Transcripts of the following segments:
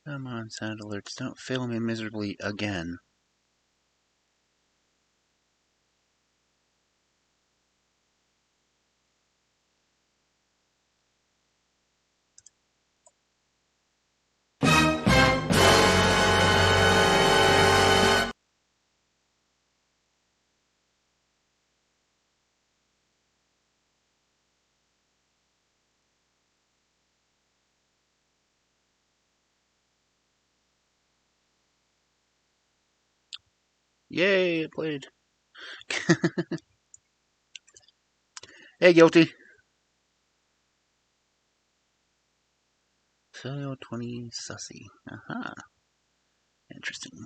Come on, sound alerts. Don't fail me miserably again. Yay, it played. Hey, guilty. Failure 20 sussy. Aha. Interesting.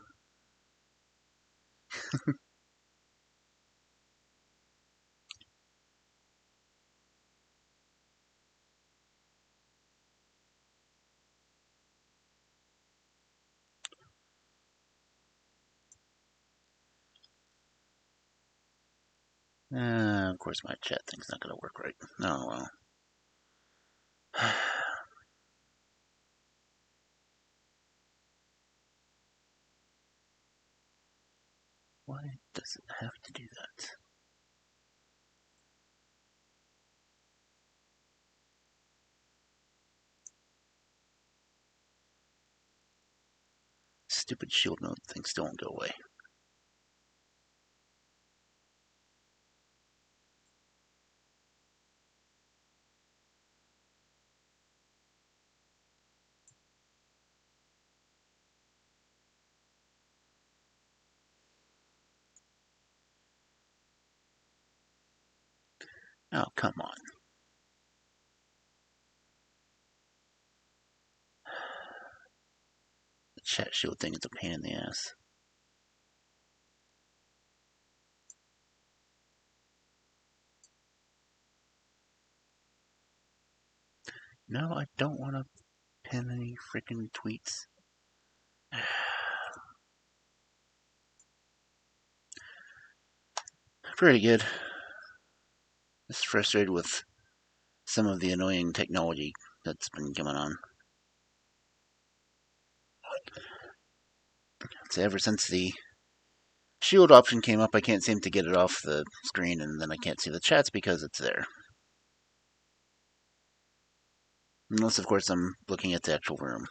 Of course my chat thing's not gonna work right. Oh well. Why does it have to do that? Stupid shield mode thing still won't go away. Oh, come on. The chat shield thing is a pain in the ass. No, I don't want to pin any freaking tweets. Pretty good. Just frustrated with some of the annoying technology that's been going on. So ever since the shield option came up, I can't seem to get it off the screen, and then I can't see the chats because it's there. Unless, of course, I'm looking at the actual room.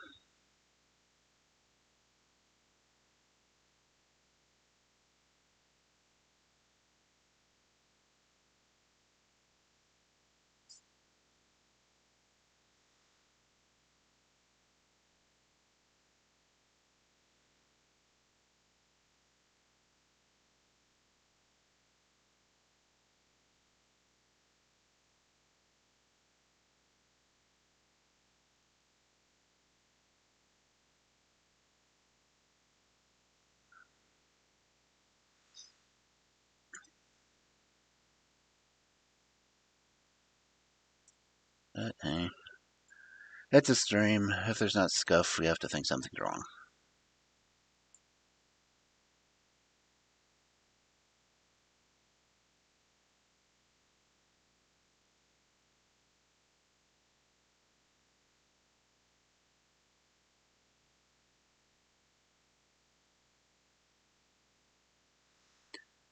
But, hey. It's a stream. If there's not scuff, we have to think something's wrong.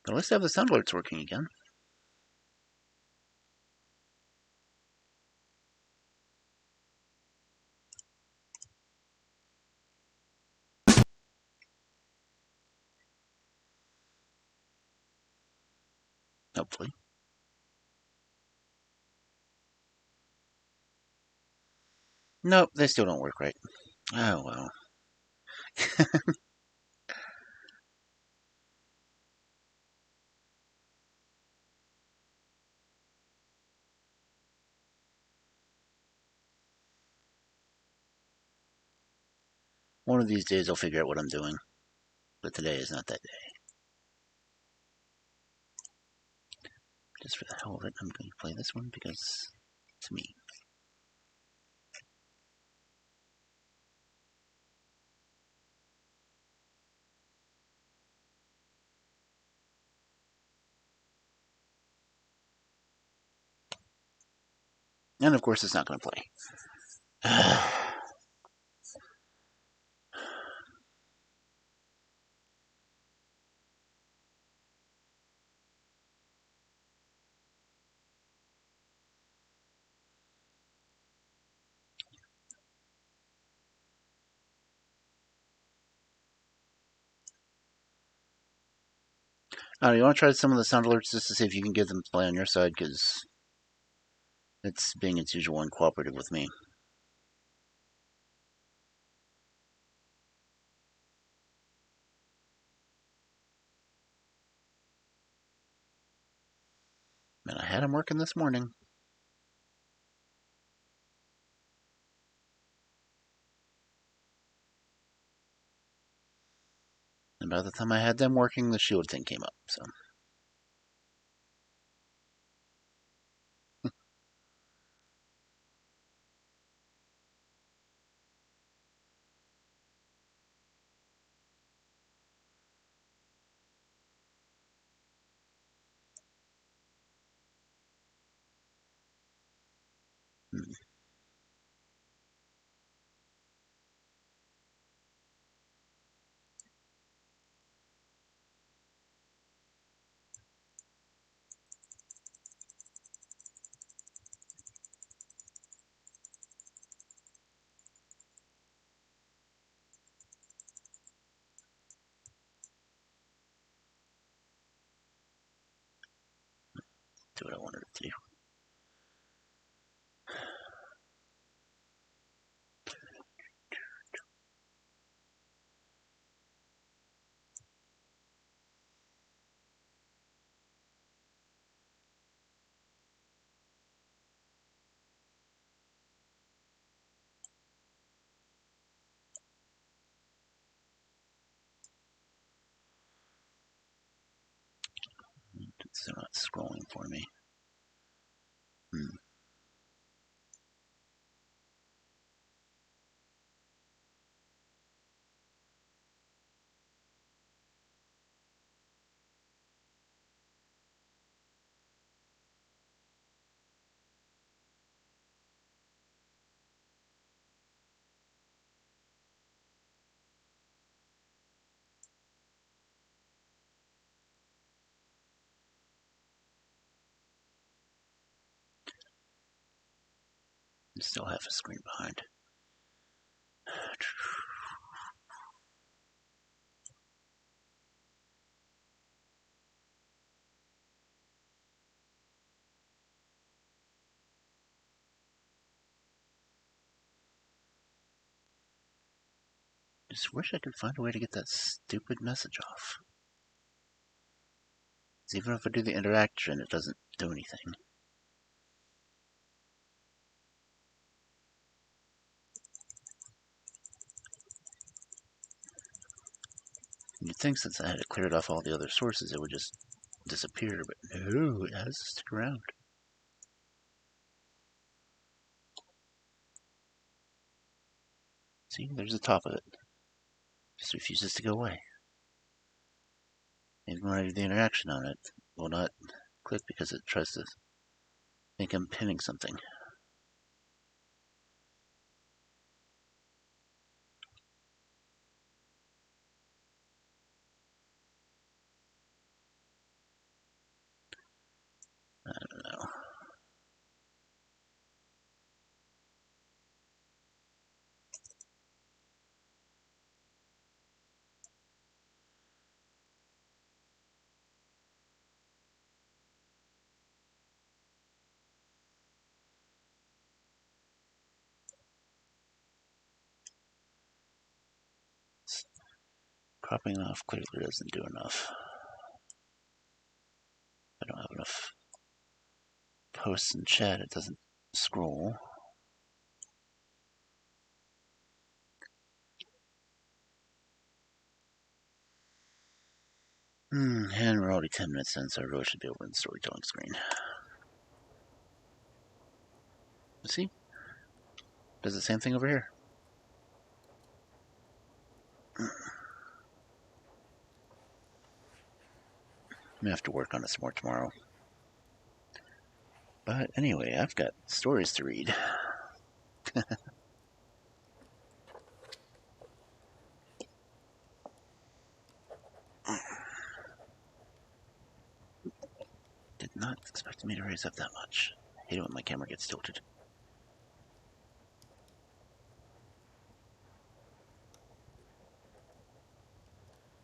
But at least I have the sound alerts working again. Hopefully. Nope, they still don't work right. Oh well. One of these days I'll figure out what I'm doing. But today is not that day. Just for the hell of it, I'm going to play this one because it's me. And of course, it's not going to play. I don't know, you want to try some of the sound alerts just to see if you can get them to play on your side, because it's being its usual uncooperative with me. And I had them working this morning. And by the time I had them working, the shield thing came up, so. Hmm. Do what I wanted it to do. It's not scrolling for me. Hmm. I'm still half a screen behind. Just wish I could find a way to get that stupid message off. Even if I do the interaction, it doesn't do anything. You'd think since I had cleared off all the other sources, it would just disappear, but no, it has to stick around. See, there's the top of it. Just refuses to go away. Even when I do the interaction on it, it will not click because it tries to think I'm pinning something. I don't know. Cropping off clearly doesn't do enough. I don't have enough posts in chat, it doesn't scroll. And we're already 10 minutes in, so I really should be over in the storytelling screen. See? Does the same thing over here. I'm gonna have to work on it some more tomorrow. But anyway, I've got stories to read. Did not expect me to raise up that much. I hate it when my camera gets tilted.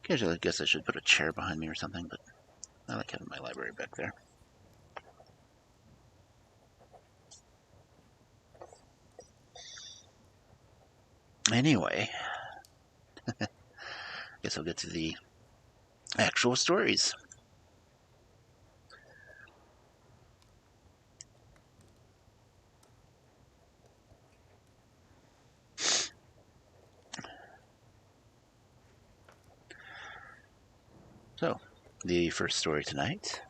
Occasionally, I guess I should put a chair behind me or something, but I like having my library back there. Anyway, guess I'll get to the actual stories. So, the first story tonight,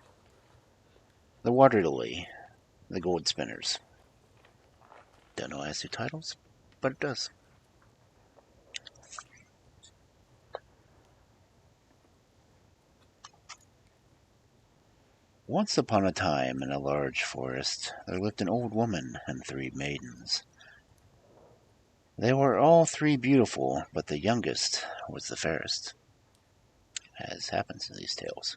The Water Lily, The Gold Spinners. Don't know why I say titles, but it does. Once upon a time, in a large forest, there lived an old woman and 3 maidens. They were all 3 beautiful, but the youngest was the fairest, as happens in these tales.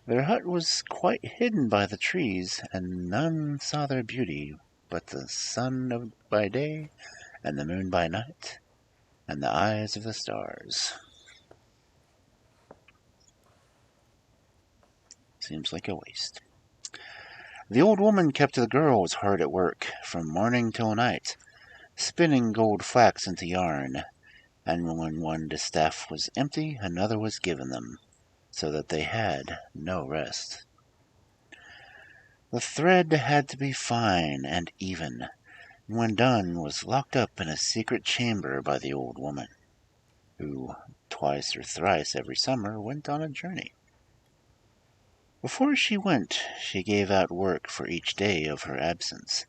Their hut was quite hidden by the trees, and none saw their beauty but the sun by day, and the moon by night, and the eyes of the stars. Seems like a waste. The old woman kept the girls hard at work, from morning till night, spinning gold flax into yarn, and when one distaff was empty, another was given them, so that they had no rest. The thread had to be fine and even, and when done was locked up in a secret chamber by the old woman, who twice or thrice every summer went on a journey. Before she went, she gave out work for each day of her absence,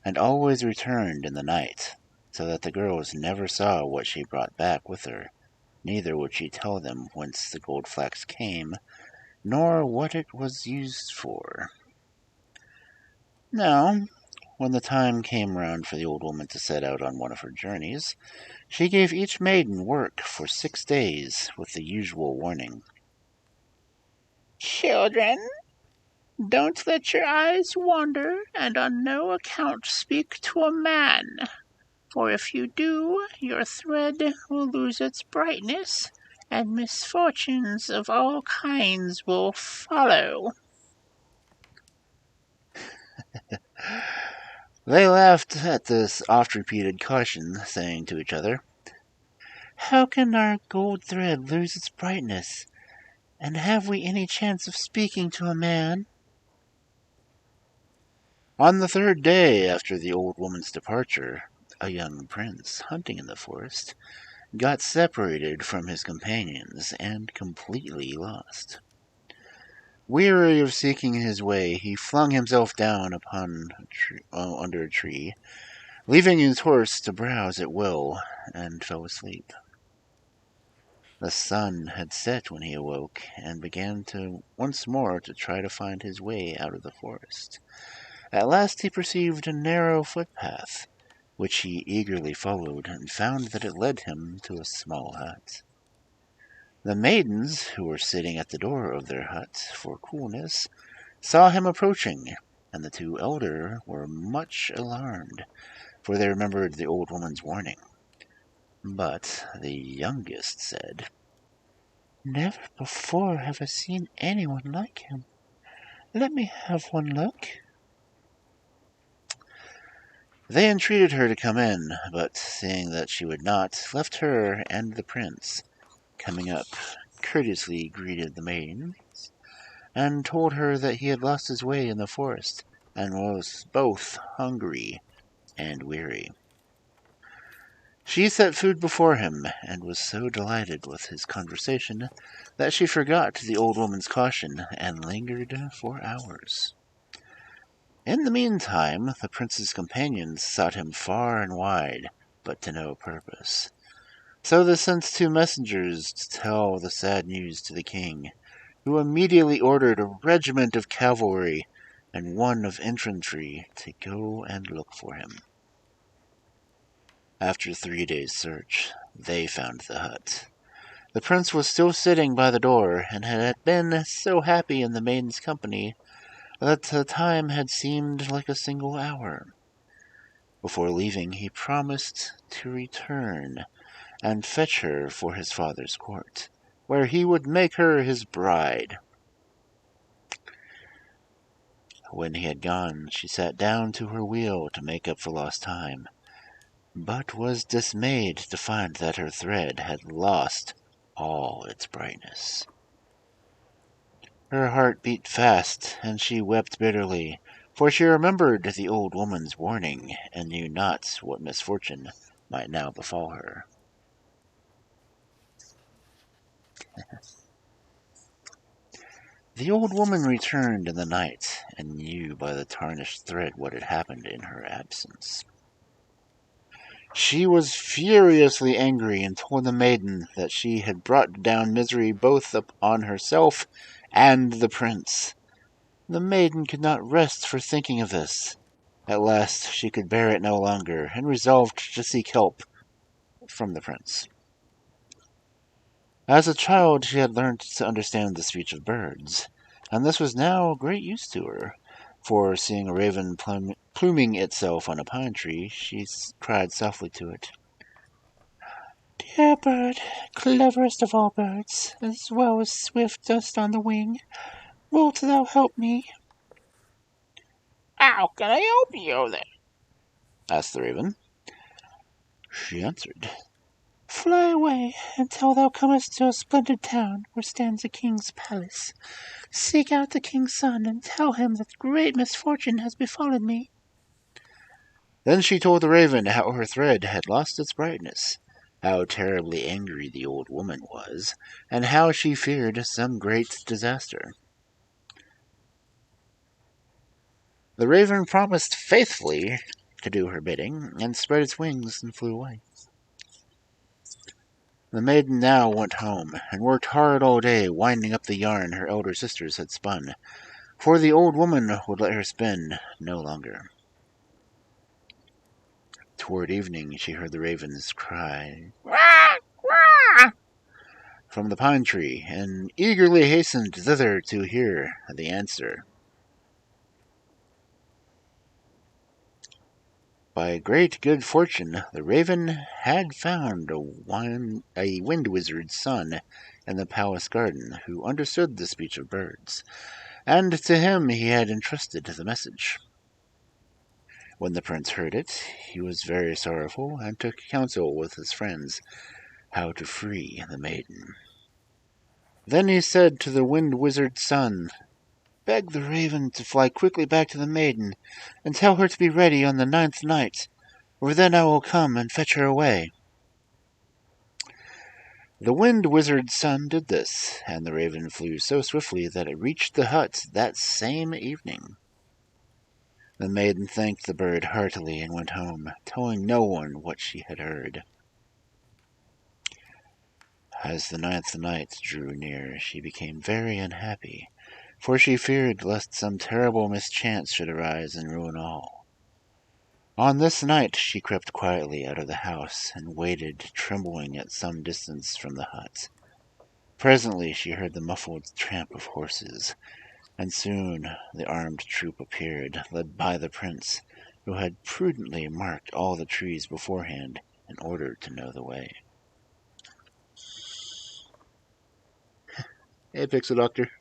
and always returned in the night, so that the girls never saw what she brought back with her, neither would she tell them whence the gold flax came, nor what it was used for. Now, when the time came round for the old woman to set out on one of her journeys, she gave each maiden work for 6 days, with the usual warning. "Children, don't let your eyes wander, and on no account speak to a man, for if you do, your thread will lose its brightness, and misfortunes of all kinds will follow." They laughed at this oft-repeated caution, saying to each other, "How can our gold thread lose its brightness, and have we any chance of speaking to a man?" On the 3rd day after the old woman's departure, a young prince, hunting in the forest, got separated from his companions and completely lost. Weary of seeking his way, he flung himself down under a tree, leaving his horse to browse at will, and fell asleep. The sun had set when he awoke, and began once more to try to find his way out of the forest. At last he perceived a narrow footpath, which he eagerly followed, and found that it led him to a small hut. The maidens, who were sitting at the door of their hut for coolness, saw him approaching, and the 2 elder were much alarmed, for they remembered the old woman's warning. But the youngest said, "Never before have I seen anyone like him. Let me have one look." They entreated her to come in, but seeing that she would not, left her and the prince. Coming up, courteously greeted the maidens, and told her that he had lost his way in the forest, and was both hungry and weary. She set food before him, and was so delighted with his conversation that she forgot the old woman's caution, and lingered for hours. In the meantime, the prince's companions sought him far and wide, but to no purpose. So they sent 2 messengers to tell the sad news to the king, who immediately ordered a regiment of cavalry and 1 of infantry to go and look for him. After 3 days' search, they found the hut. The prince was still sitting by the door, and had been so happy in the maiden's company that the time had seemed like a single hour. Before leaving, he promised to return and fetch her for his father's court, where he would make her his bride. When he had gone, she sat down to her wheel to make up for lost time, but was dismayed to find that her thread had lost all its brightness. Her heart beat fast, and she wept bitterly, for she remembered the old woman's warning, and knew not what misfortune might now befall her. The old woman returned in the night, and knew by the tarnished thread what had happened in her absence. She was furiously angry, and told the maiden that she had brought down misery both upon herself and the prince. The maiden could not rest for thinking of this. At last she could bear it no longer, and resolved to seek help from the prince. As a child she had learnt to understand the speech of birds, and this was now of great use to her, for seeing a raven pluming itself on a pine tree, she cried softly to it, "Dear bird, cleverest of all birds, as well as swiftest on the wing, wilt thou help me?" "How can I help you, then?" asked the raven. She answered, "Fly away until thou comest to a splendid town where stands a king's palace. Seek out the king's son and tell him that great misfortune has befallen me." Then she told the raven how her thread had lost its brightness, how terribly angry the old woman was, and how she feared some great disaster. The raven promised faithfully to do her bidding, and spread its wings and flew away. The maiden now went home, and worked hard all day winding up the yarn her elder sisters had spun, for the old woman would let her spin no longer. Toward evening she heard the ravens cry, "Quack, quack!" from the pine tree, and eagerly hastened thither to hear the answer. By great good fortune, the raven had found a wind wizard's son in the palace garden, who understood the speech of birds, and to him he had entrusted the message. When the prince heard it, he was very sorrowful, and took counsel with his friends how to free the maiden. Then he said to the wind wizard's son, "Beg the raven to fly quickly back to the maiden, and tell her to be ready on the 9th night, or then I will come and fetch her away." The wind wizard's son did this, and the raven flew so swiftly that it reached the hut that same evening. The maiden thanked the bird heartily and went home, telling no one what she had heard. As the 9th night drew near, she became very unhappy, for she feared lest some terrible mischance should arise and ruin all. On this night she crept quietly out of the house, and waited, trembling, at some distance from the hut. Presently she heard the muffled tramp of horses, and soon the armed troop appeared, led by the prince, who had prudently marked all the trees beforehand in order to know the way. Hey, Pixel Doctor.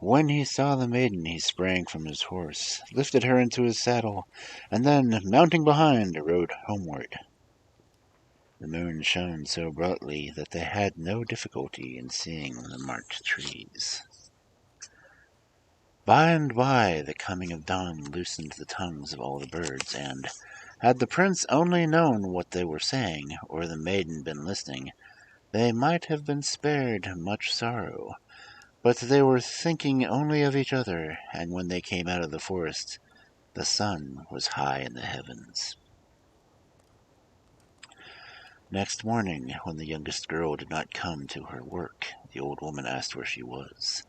When he saw the maiden, he sprang from his horse, lifted her into his saddle, and then, mounting behind, rode homeward. The moon shone so brightly that they had no difficulty in seeing the marked trees. By and by the coming of dawn loosened the tongues of all the birds, and, had the prince only known what they were saying, or the maiden been listening, they might have been spared much sorrow. But they were thinking only of each other, and when they came out of the forest, the sun was high in the heavens. Next morning, when the youngest girl did not come to her work, the old woman asked where she was.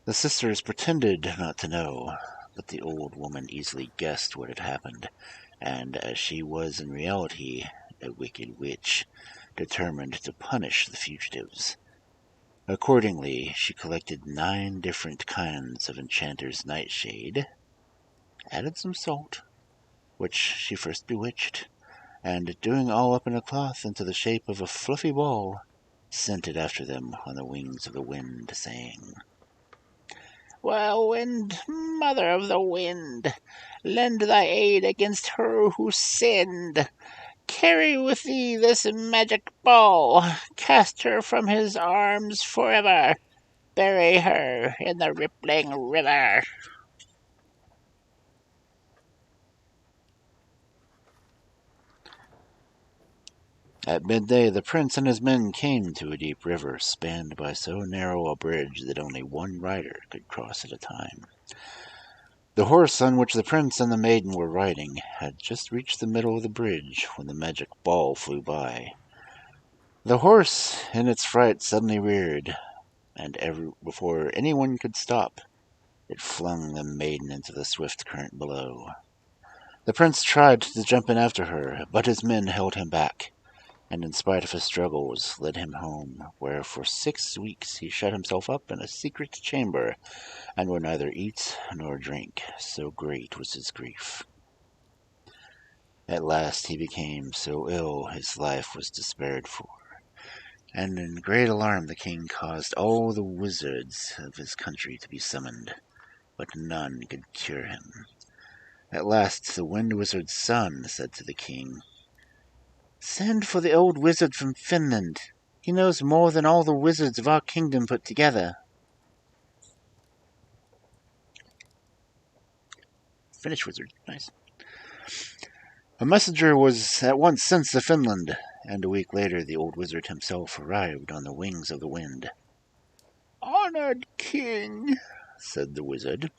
The sisters pretended not to know, but the old woman easily guessed what had happened, and as she was in reality a wicked witch, determined to punish the fugitives. Accordingly, she collected 9 different kinds of enchanter's nightshade, added some salt, which she first bewitched, and doing all up in a cloth into the shape of a fluffy ball, sent it after them on the wings of the wind, saying, Whirlwind, mother of the wind, lend thy aid against her who sinned. Carry with thee this magic ball, cast her from his arms forever, bury her in the rippling river. At midday the prince and his men came to a deep river spanned by so narrow a bridge that only one rider could cross at a time. The horse on which the prince and the maiden were riding had just reached the middle of the bridge when the magic ball flew by. The horse, in its fright, suddenly reared, and before anyone could stop, it flung the maiden into the swift current below. The prince tried to jump in after her, but his men held him back, and in spite of his struggles led him home, where for 6 weeks he shut himself up in a secret chamber, and would neither eat nor drink, so great was his grief. At last he became so ill his life was despaired for, and in great alarm the king caused all the wizards of his country to be summoned, but none could cure him. At last the wind wizard's son said to the king, Send for the old wizard from Finland. He knows more than all the wizards of our kingdom put together. Finnish wizard, nice. A messenger was at once sent to Finland, and a week later the old wizard himself arrived on the wings of the wind. Honored king, said the wizard,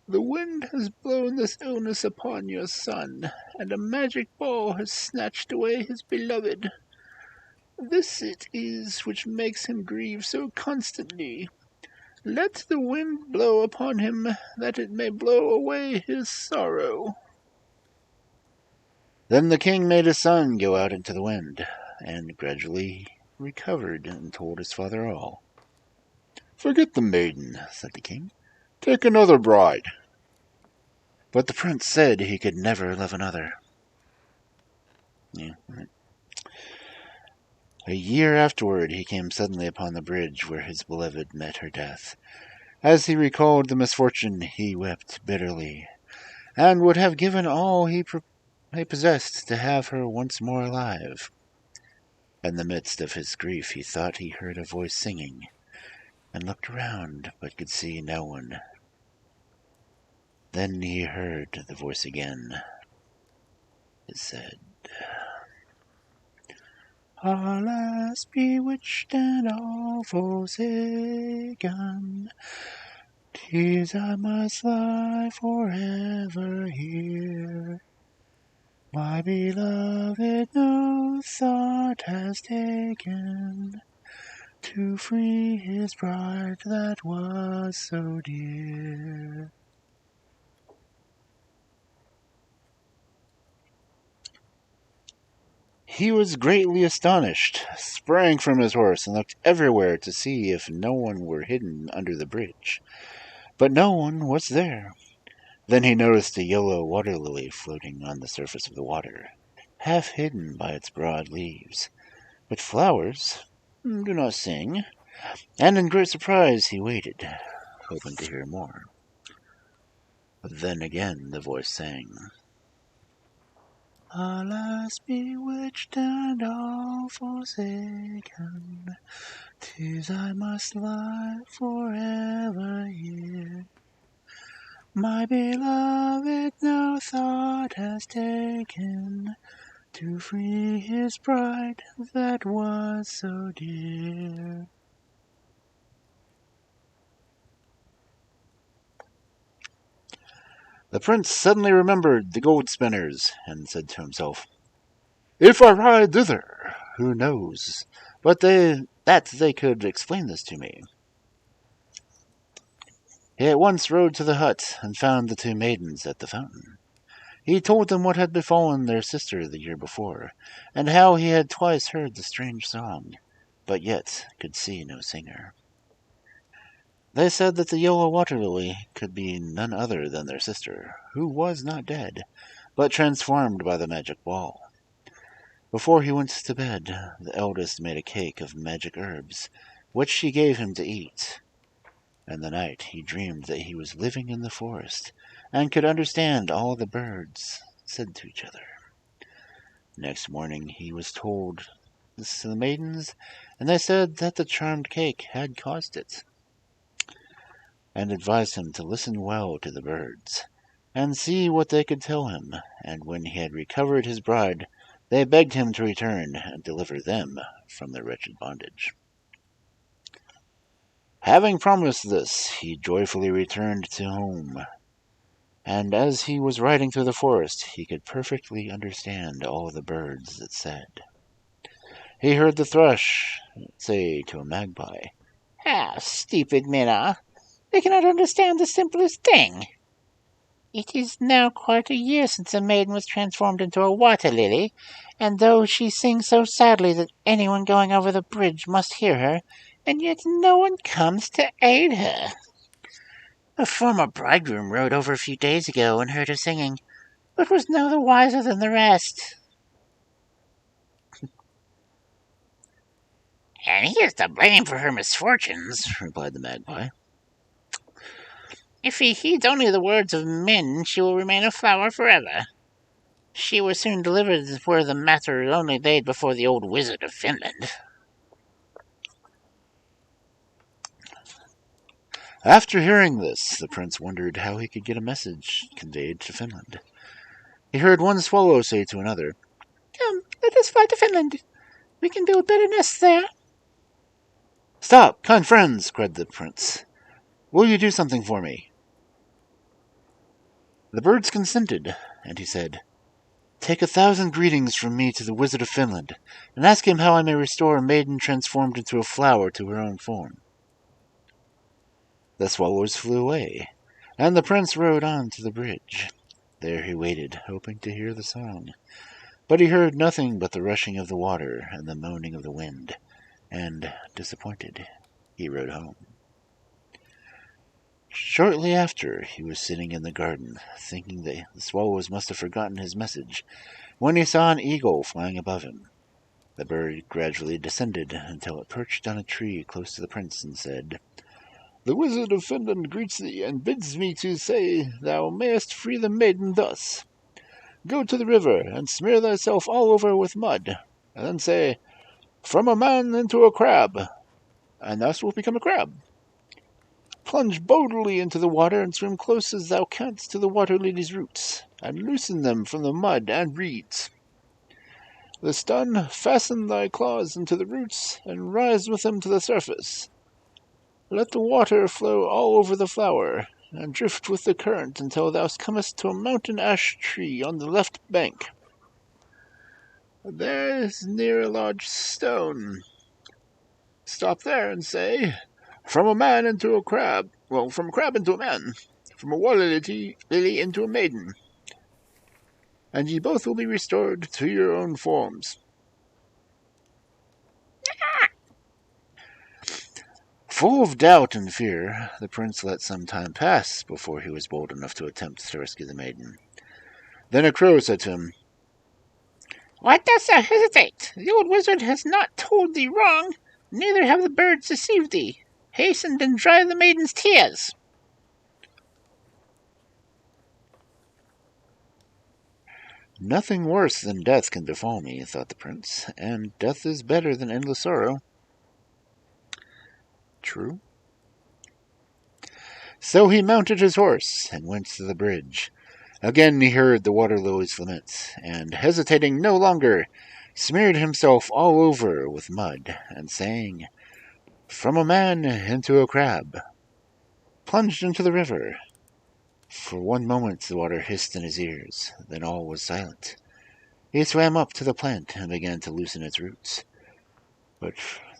the wind has blown this illness upon your son, and a magic ball has snatched away his beloved. This it is which makes him grieve so constantly. Let the wind blow upon him, that it may blow away his sorrow. Then the king made his son go out into the wind, and gradually recovered and told his father all. "Forget the maiden," said the king. "Take another bride." But the prince said he could never love another. Yeah, right. A year afterward he came suddenly upon the bridge where his beloved met her death. As he recalled the misfortune he wept bitterly, and would have given all he possessed to have her once more alive. In the midst of his grief he thought he heard a voice singing, and looked around, but could see no one. Then he heard the voice again. It said, Alas, bewitched and all forsaken, 'tis I must lie forever here. My beloved no thought has taken to free his bride that was so dear. He was greatly astonished, sprang from his horse, and looked everywhere to see if no one were hidden under the bridge. But no one was there. Then he noticed a yellow water lily floating on the surface of the water, half hidden by its broad leaves. But flowers do not sing, and in great surprise he waited, hoping to hear more. But then again the voice sang, Alas, bewitched and all forsaken, 'tis I must lie forever here. My beloved no thought has taken to free his bride that was so dear. The prince suddenly remembered the gold spinners, and said to himself, "If I ride thither, who knows but they could explain this to me." He at once rode to the hut, and found the two maidens at the fountain. He told them what had befallen their sister the year before, and how he had twice heard the strange song, but yet could see no singer. They said that the yellow water lily could be none other than their sister, who was not dead, but transformed by the magic ball. Before he went to bed, the eldest made a cake of magic herbs, which she gave him to eat. And the night he dreamed that he was living in the forest, and could understand all the birds said to each other. Next morning he was told this to the maidens, and they said that the charmed cake had caused it, and advised him to listen well to the birds, and see what they could tell him. And when he had recovered his bride, they begged him to return and deliver them from their wretched bondage. Having promised this, he joyfully returned to home, and as he was riding through the forest, he could perfectly understand all the birds that said. He heard the thrush say to a magpie, "How stupid men are! They cannot understand the simplest thing. It is now quite a year since a maiden was transformed into a water lily, and though she sings so sadly that anyone going over the bridge must hear her, and yet no one comes to aid her. A former bridegroom rode over a few days ago and heard her singing, but was no the wiser than the rest." "And he is to blame for her misfortunes," replied the magpie. "If he heeds only the words of men, she will remain a flower forever. She was soon delivered were the matter only laid before the old wizard of Finland." After hearing this, the prince wondered how he could get a message conveyed to Finland. He heard one swallow say to another, "Come, let us fly to Finland. We can build better nests there." "Stop, kind friends!" cried the prince. "Will you do something for me?" The birds consented, and he said, "Take 1,000 greetings from me to the wizard of Finland, and ask him how I may restore a maiden transformed into a flower to her own form." The swallows flew away, and the prince rode on to the bridge. There he waited, hoping to hear the song. But he heard nothing but the rushing of the water and the moaning of the wind, and, disappointed, he rode home. Shortly after, he was sitting in the garden, thinking that the swallows must have forgotten his message, when he saw an eagle flying above him. The bird gradually descended until it perched on a tree close to the prince and said, "The wizard of Finland greets thee, and bids me to say thou mayest free the maiden thus. Go to the river, and smear thyself all over with mud, and then say, 'From a man into a crab,' and thou wilt become a crab. Plunge boldly into the water, and swim close as thou canst to the water lily's roots, and loosen them from the mud and reeds. This done, fasten thy claws into the roots, and rise with them to the surface. Let the water flow all over the flower, and drift with the current until thou comest to a mountain ash tree on the left bank. There is near a large stone. Stop there and say, 'From a man into a crab,' from a crab into a man, from a water lily into a maiden, and ye both will be restored to your own forms." Full of doubt and fear, the prince let some time pass before he was bold enough to attempt to rescue the maiden. Then a crow said to him, "Why dost thou hesitate? The old wizard has not told thee wrong, neither have the birds deceived thee. Hasten and dry the maiden's tears." "Nothing worse than death can befall me," thought the prince, "and death is better than endless sorrow." True. So he mounted his horse and went to the bridge. Again he heard the water lilies lament, and, hesitating no longer, smeared himself all over with mud, and saying, "From a man into a crab," plunged into the river. For one moment the water hissed in his ears, then all was silent. He swam up to the plant and began to loosen its roots, but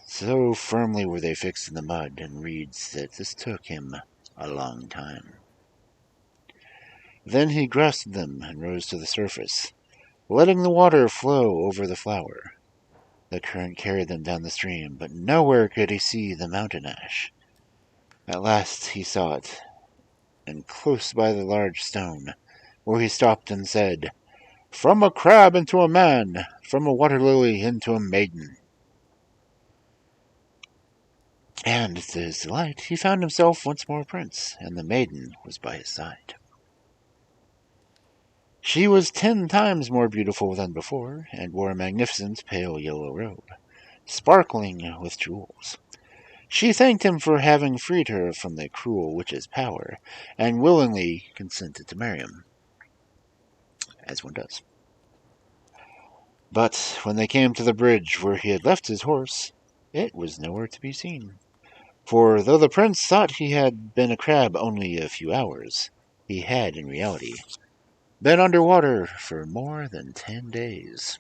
so firmly were they fixed in the mud and reeds that this took him a long time. Then he grasped them and rose to the surface, letting the water flow over the flower. The current carried them down the stream, but nowhere could he see the mountain ash. At last he saw it, and close by the large stone, where he stopped and said, From a crab into a man, from a water lily into a maiden. And to his delight, he found himself once more a prince, and the maiden was by his side. She was 10 times more beautiful than before, and wore a magnificent pale yellow robe, sparkling with jewels. She thanked him for having freed her from the cruel witch's power, and willingly consented to marry him, as one does. But when they came to the bridge where he had left his horse, it was nowhere to be seen. For though the prince thought he had been a crab only a few hours, he had, in reality, been under water for more than 10 days.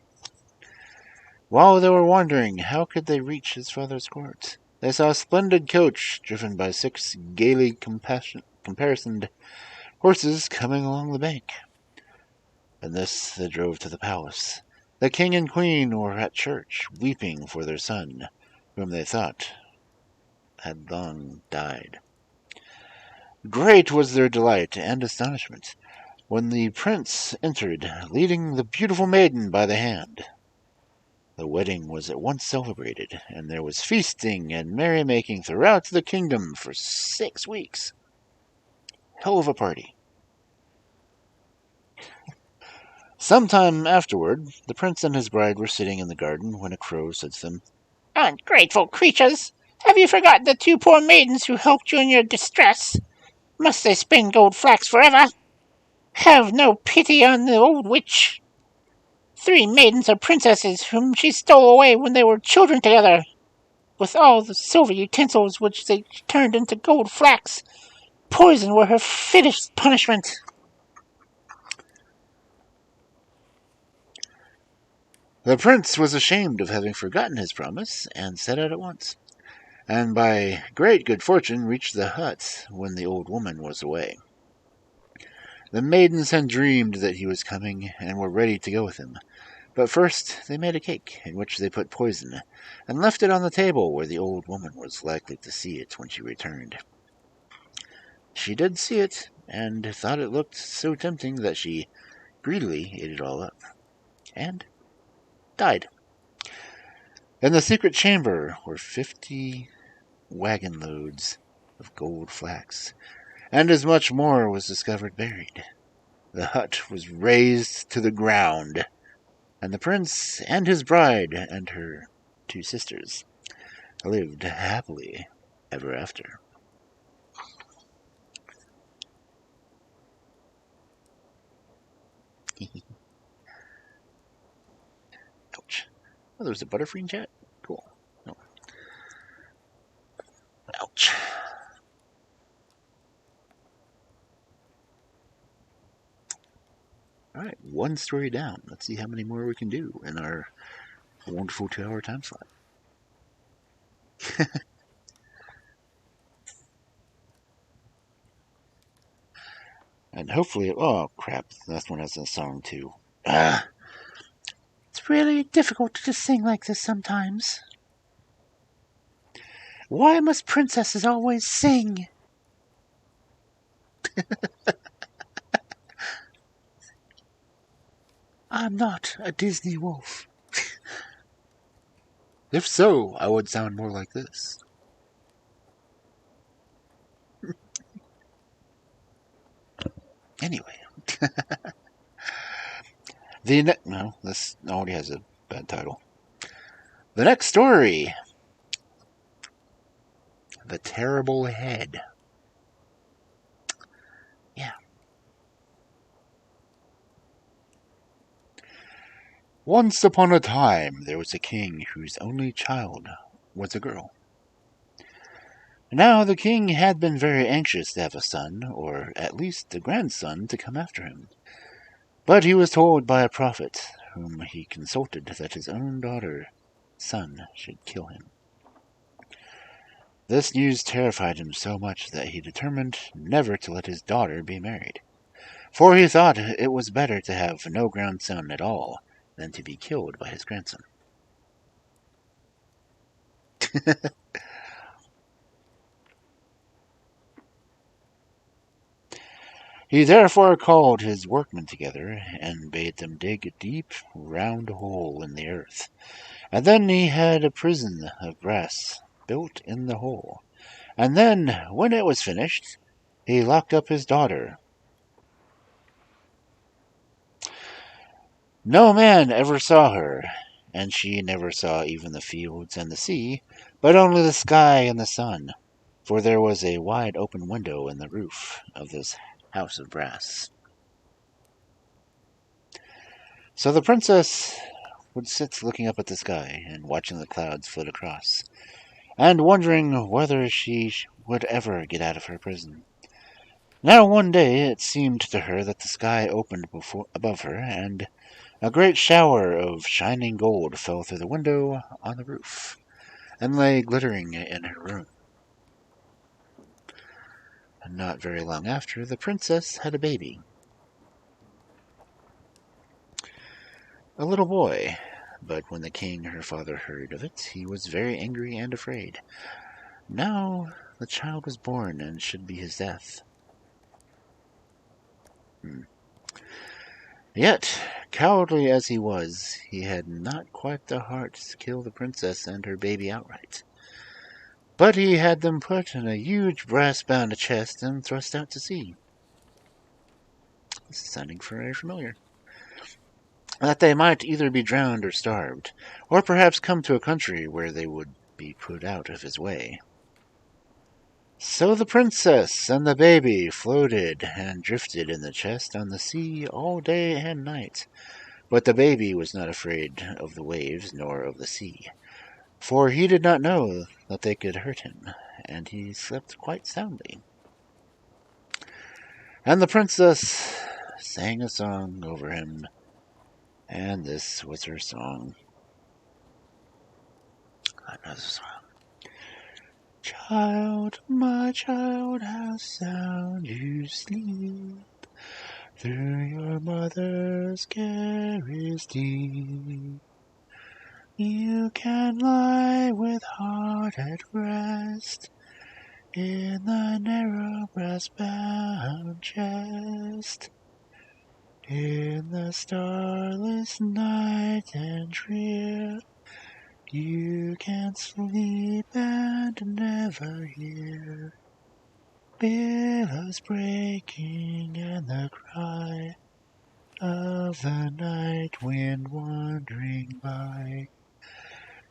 While they were wondering how could they reach his father's court, they saw a splendid coach driven by 6 gaily caparisoned horses coming along the bank. And this they drove to the palace. The king and queen were at church, weeping for their son, whom they thought had long died. Great was their delight and astonishment when the prince entered, leading the beautiful maiden by the hand. The wedding was at once celebrated, and there was feasting and merrymaking throughout the kingdom for 6 weeks. Hell of a party. Some time afterward, the prince and his bride were sitting in the garden when a crow said to them, Ungrateful creatures! Have you forgotten the 2 poor maidens who helped you in your distress? Must they spin gold flax forever? Have no pity on the old witch. 3 maidens are princesses whom she stole away when they were children together. With all the silver utensils which they turned into gold flax, poison were her fittest punishment. The prince was ashamed of having forgotten his promise, and set out at once, and by great good fortune reached the hut when the old woman was away. The maidens had dreamed that he was coming, and were ready to go with him. But first they made a cake, in which they put poison, and left it on the table where the old woman was likely to see it when she returned. She did see it, and thought it looked so tempting that she greedily ate it all up, and died. In the secret chamber were 50 wagon loads of gold flax, and as much more was discovered buried. The hut was razed to the ground, and the prince and his bride and her 2 sisters lived happily ever after. Ouch. Oh, there's a Butterfree in chat? Cool. No. Ouch. Alright, 1 story down. Let's see how many more we can do in our wonderful 2-hour time slot. And hopefully, oh crap, the last one has a song too. It's really difficult to sing like this sometimes. Why must princesses always sing? I'm not a Disney wolf. If so, I would sound more like this. Anyway. No, this already has a bad title. The next story. The Terrible Head. Yeah. Once upon a time, there was a king whose only child was a girl. Now the king had been very anxious to have a son, or at least a grandson, to come after him. But he was told by a prophet, whom he consulted, that his own daughter's son should kill him. This news terrified him so much that he determined never to let his daughter be married, for he thought it was better to have no grandson at all than to be killed by his grandson. He therefore called his workmen together, and bade them dig a deep, round hole in the earth. And then he had a prison of brass built in the hole. And then, when it was finished, he locked up his daughter. No man ever saw her, and she never saw even the fields and the sea, but only the sky and the sun, for there was a wide open window in the roof of this house of brass. So the princess would sit looking up at the sky and watching the clouds float across, and wondering whether she would ever get out of her prison. Now one day it seemed to her that the sky opened above her, and a great shower of shining gold fell through the window on the roof, and lay glittering in her room. And not very long after, the princess had a baby. A little boy. But when the king, her father, heard of it, he was very angry and afraid. Now the child was born, and should be his death. Yet, cowardly as he was, he had not quite the heart to kill the princess and her baby outright. But he had them put in a huge brass-bound chest and thrust out to sea. This is sounding very familiar. That they might either be drowned or starved, or perhaps come to a country where they would be put out of his way. So the princess and the baby floated and drifted in the chest on the sea all day and night. But the baby was not afraid of the waves nor of the sea, for he did not know that they could hurt him, and he slept quite soundly. And the princess sang a song over him, and this was her song. Another song. Child, my child, how sound you sleep, through your mother's care is deep. You can lie with heart at rest, in the narrow brass-bound chest. In the starless night and drear, you can sleep and never hear billows breaking and the cry of the night wind wandering by.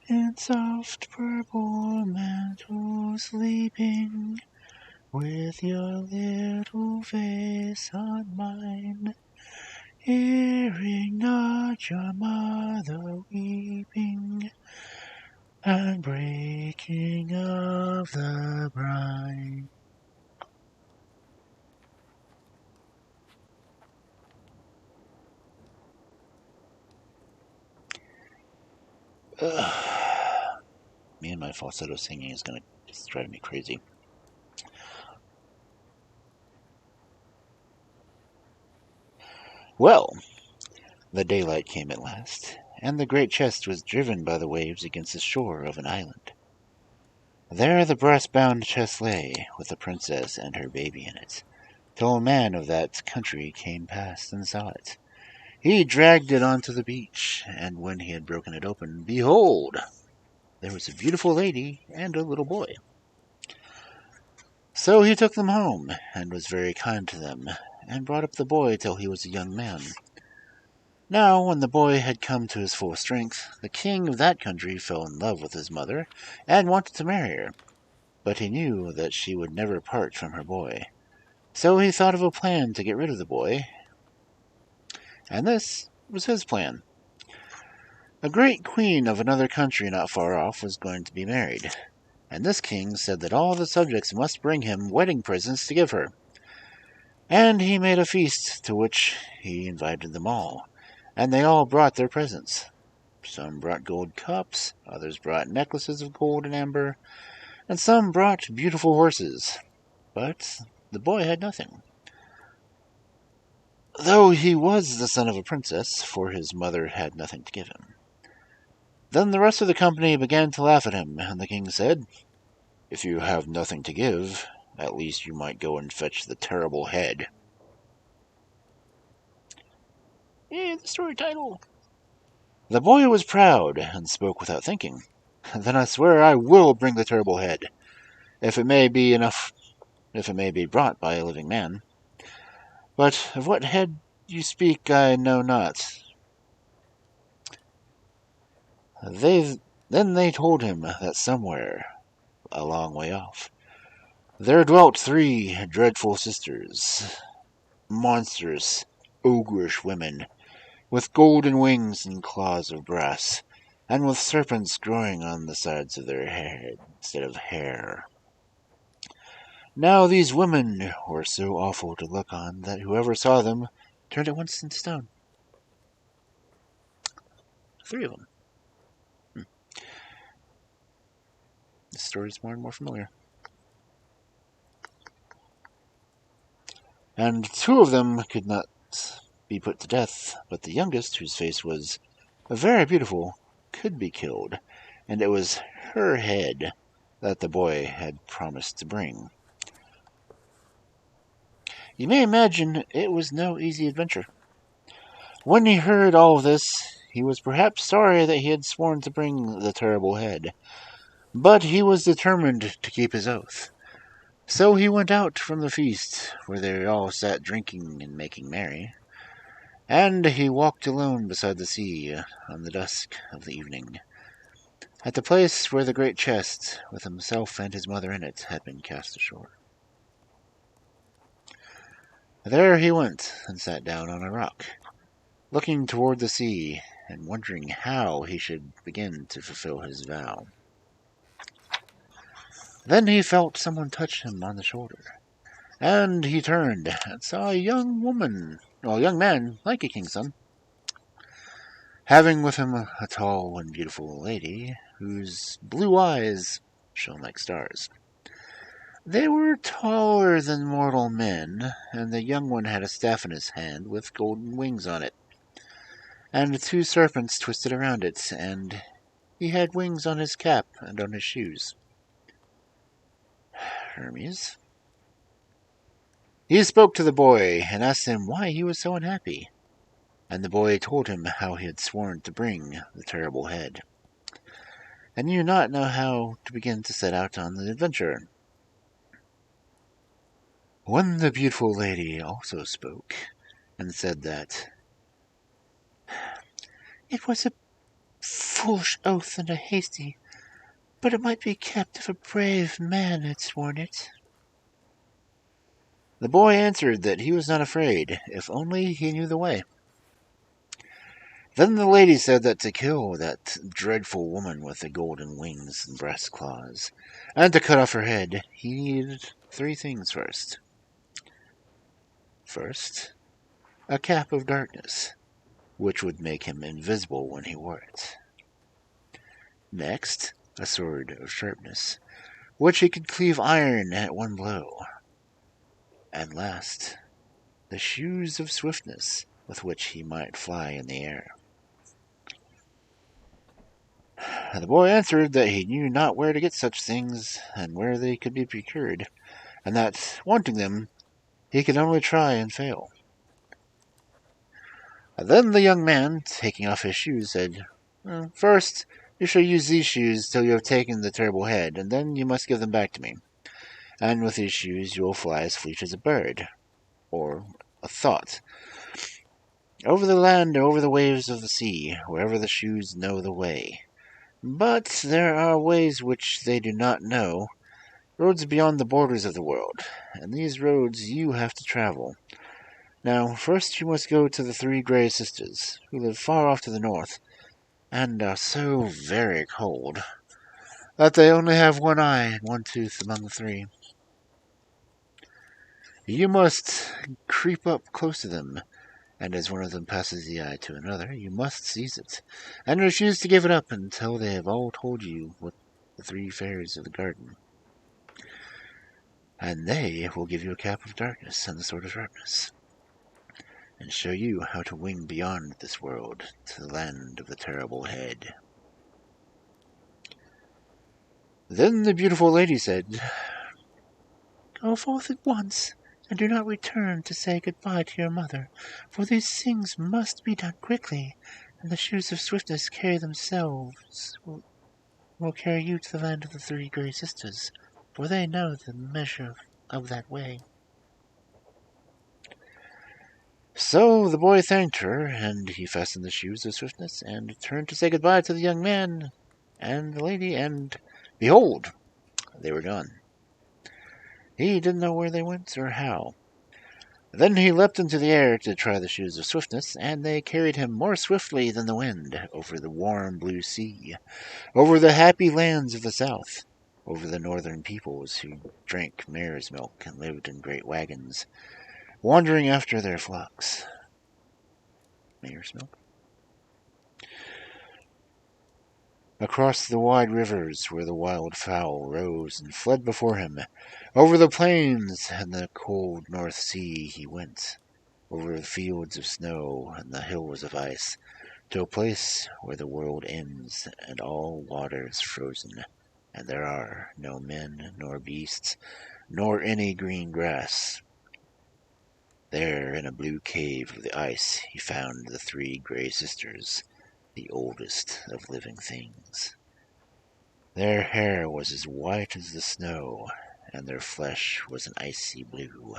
In soft purple mantle sleeping, with your little face on mine, hearing not your mother weeping, and breaking of the brine. Me and my falsetto singing is going to just drive me crazy. Well, the daylight came at last, and the great chest was driven by the waves against the shore of an island. There the brass-bound chest lay, with the princess and her baby in it, till a man of that country came past and saw it. He dragged it onto the beach, and when he had broken it open, behold, there was a beautiful lady and a little boy. So he took them home, and was very kind to them, and brought up the boy till he was a young man. Now, when the boy had come to his full strength, the king of that country fell in love with his mother, and wanted to marry her. But he knew that she would never part from her boy. So he thought of a plan to get rid of the boy, and this was his plan. A great queen of another country not far off was going to be married, and this king said that all the subjects must bring him wedding presents to give her. And he made a feast to which he invited them all, and they all brought their presents. Some brought gold cups, others brought necklaces of gold and amber, and some brought beautiful horses. But the boy had nothing, though he was the son of a princess, for his mother had nothing to give him. Then the rest of the company began to laugh at him, and the king said, "If you have nothing to give, at least you might go and fetch the terrible head." The story title. The boy was proud and spoke without thinking. Then I swear I will bring the terrible head, if it may be brought by a living man. But of what head you speak I know not. Then they told him that somewhere, a long way off, there dwelt 3 dreadful sisters, monstrous, ogreish women, with golden wings and claws of brass, and with serpents growing on the sides of their head instead of hair. Now these women were so awful to look on that whoever saw them turned at once into stone. 3 of them. The story's more and more familiar. And 2 of them could not be put to death, but the youngest, whose face was very beautiful, could be killed, and it was her head that the boy had promised to bring. You may imagine it was no easy adventure. When he heard all this, he was perhaps sorry that he had sworn to bring the terrible head, but he was determined to keep his oath. So he went out from the feast, where they all sat drinking and making merry, and he walked alone beside the sea on the dusk of the evening, at the place where the great chest, with himself and his mother in it, had been cast ashore. There he went and sat down on a rock, looking toward the sea and wondering how he should begin to fulfill his vow. Then he felt someone touch him on the shoulder, and he turned and saw a young man like a king's son, having with him a tall and beautiful lady whose blue eyes shone like stars. They were taller than mortal men, and the young one had a staff in his hand with golden wings on it, and 2 serpents twisted around it, and he had wings on his cap and on his shoes. Hermes. He spoke to the boy and asked him why he was so unhappy, and the boy told him how he had sworn to bring the terrible head, and knew not know how to begin to set out on the adventure. When the beautiful lady also spoke, and said that it was a foolish oath and a hasty, but it might be kept if a brave man had sworn it. The boy answered that he was not afraid, if only he knew the way. Then the lady said that to kill that dreadful woman with the golden wings and brass claws, and to cut off her head, he needed 3 things first. First, a cap of darkness, which would make him invisible when he wore it. Next, a sword of sharpness, which he could cleave iron at one blow. And last, the shoes of swiftness, with which he might fly in the air. The boy answered that he knew not where to get such things, and where they could be procured, and that, wanting them, he could only try and fail. Then the young man, taking off his shoes, said, First, you shall use these shoes till you have taken the terrible head, and then you must give them back to me. And with these shoes you will fly as fleet as a bird, or a thought, over the land and over the waves of the sea, wherever the shoes know the way. But there are ways which they do not know, roads beyond the borders of the world, and these roads you have to travel. Now, first you must go to the 3 Grey Sisters, who live far off to the north, and are so very cold that they only have 1 eye and 1 tooth among the 3. You must creep up close to them, and as one of them passes the eye to another, you must seize it, and refuse to give it up until they have all told you what the 3 fairies of the garden. And they will give you a cap of darkness and the sword of sharpness, and show you how to wing beyond this world to the land of the terrible head. Then the beautiful lady said, Go forth at once, and do not return to say goodbye to your mother, for these things must be done quickly, and the shoes of swiftness carry themselves will carry you to the land of the three grey sisters, for they know the measure of that way." So the boy thanked her, and he fastened the shoes of swiftness, and turned to say goodbye to the young man and the lady, and behold, they were gone. He didn't know where they went or how. Then he leapt into the air to try the shoes of swiftness, and they carried him more swiftly than the wind, over the warm blue sea, over the happy lands of the south, over the northern peoples who drank mare's milk and lived in great wagons, wandering after their flocks. Mare's milk? Across the wide rivers where the wild fowl rose and fled before him, over the plains and the cold North Sea he went, over the fields of snow and the hills of ice, to a place where the world ends and all water is frozen, and there are no men nor beasts, nor any green grass. There, in a blue cave of the ice, he found the three grey sisters, the oldest of living things. Their hair was as white as the snow, and their flesh was an icy blue.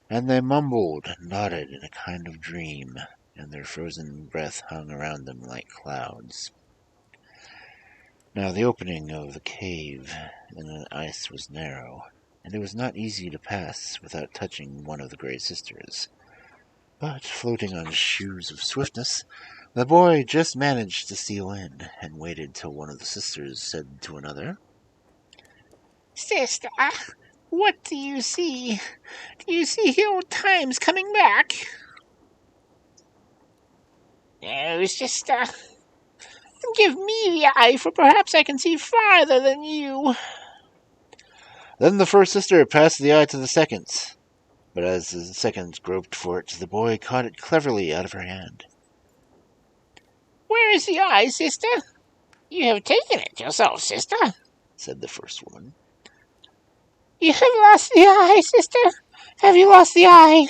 And they mumbled and nodded in a kind of dream, and their frozen breath hung around them like clouds. Now the opening of the cave in the ice was narrow, and it was not easy to pass without touching one of the grey sisters. But, floating on shoes of swiftness, the boy just managed to steal in, and waited till one of the sisters said to another, "Sister, what do you see? Do you see the old times coming back?" "No, sister. Give me the eye, for perhaps I can see farther than you." Then the first sister passed the eye to the second, but as the second groped for it, the boy caught it cleverly out of her hand. "Where is the eye, sister?" "You have taken it yourself, sister," said the first woman. "You have lost the eye, sister. Have you lost the eye?"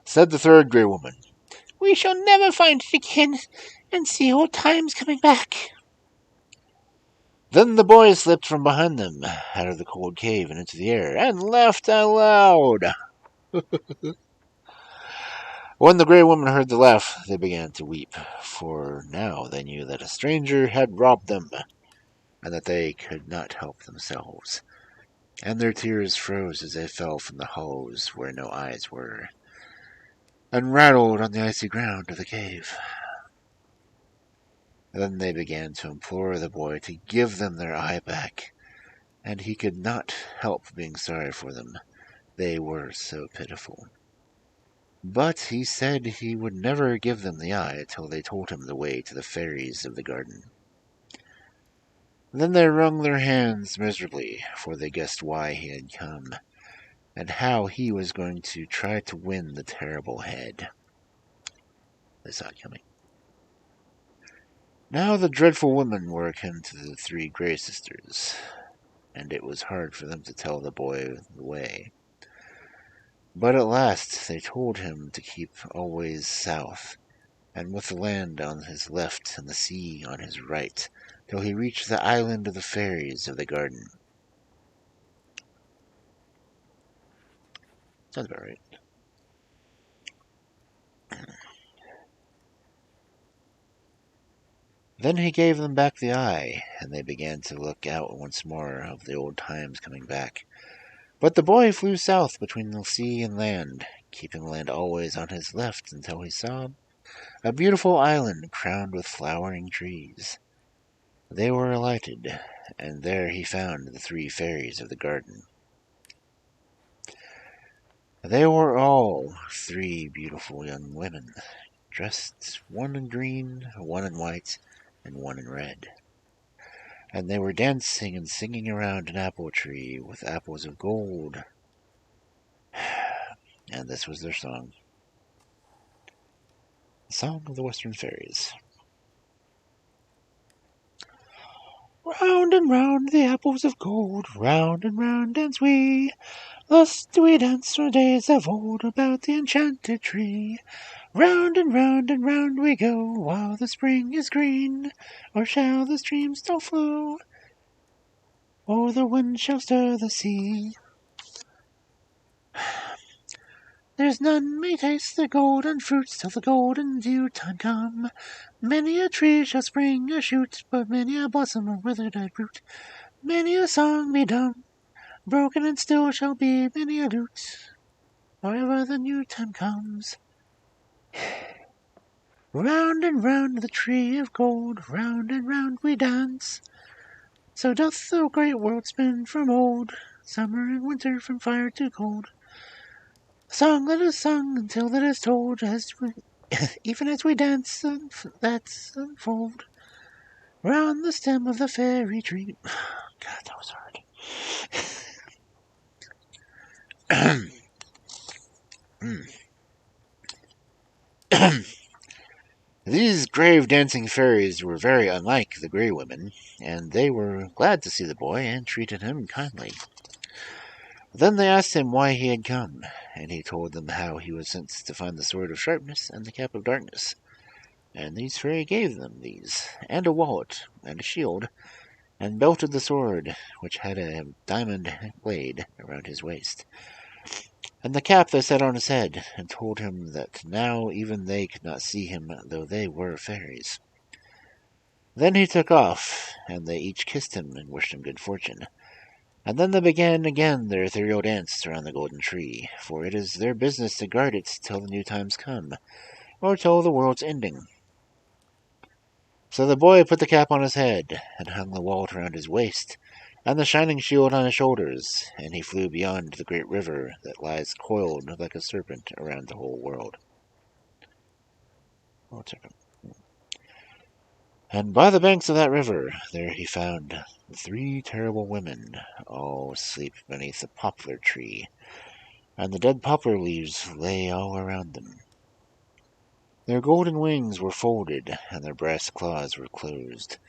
Said the third grey woman. "We shall never find it again, and see old times coming back." Then the boy slipped from behind them, out of the cold cave and into the air, and laughed out loud. When the grey woman heard the laugh, they began to weep, for now they knew that a stranger had robbed them, and that they could not help themselves, and their tears froze as they fell from the hollows where no eyes were, and rattled on the icy ground of the cave. Then they began to implore the boy to give them their eye back, and he could not help being sorry for them. They were so pitiful. But he said he would never give them the eye till they told him the way to the fairies of the garden. Then they wrung their hands miserably, for they guessed why he had come, and how he was going to try to win the terrible head. They saw it coming. Now the dreadful women were akin to the three grey sisters, and it was hard for them to tell the boy the way. But at last they told him to keep always south, and with the land on his left and the sea on his right, till he reached the island of the fairies of the garden. Sounds about right. Then he gave them back the eye, and they began to look out once more of the old times coming back. But the boy flew south between the sea and land, keeping the land always on his left until he saw a beautiful island crowned with flowering trees. They were alighted, and there he found the three fairies of the garden. They were all three beautiful young women, dressed one in green, one in white, and one in red. And they were dancing and singing around an apple tree with apples of gold. And this was their song. The Song of the Western Fairies. Round and round the apples of gold, round and round dance we. Thus do we dance from days of old about the enchanted tree. Round and round we go, while the spring is green. Or shall the stream still flow, or the wind shall stir the sea? There's none may taste the golden fruits till the golden dew time come. Many a tree shall spring a shoot, but many a blossom a withered root. Many a song be dumb, broken and still shall be many a lute, wherever the new time comes. Round and round the tree of gold, round and round we dance. So doth the great world spin from old, summer and winter from fire to cold. Song that is sung until it is told, even as we dance and that's unfold round the stem of the fairy tree. God, that was hard. These grave dancing fairies were very unlike the Grey Women, and they were glad to see the boy and treated him kindly. Then they asked him why he had come, and he told them how he was sent to find the Sword of Sharpness and the Cap of Darkness. And these fairy gave them these, and a wallet, and a shield, and belted the sword, which had a diamond blade around his waist. And the cap they set on his head, and told him that now even they could not see him, though they were fairies. Then he took off, and they each kissed him and wished him good fortune. And then they began again their ethereal dance around the golden tree, for it is their business to guard it till the new times come, or till the world's ending. So the boy put the cap on his head, and hung the wallet around his waist, and the shining shield on his shoulders, and he flew beyond the great river that lies coiled like a serpent around the whole world. And by the banks of that river, there he found 3 terrible women, all asleep beneath a poplar tree, and the dead poplar leaves lay all around them. Their golden wings were folded, and their brass claws were closed,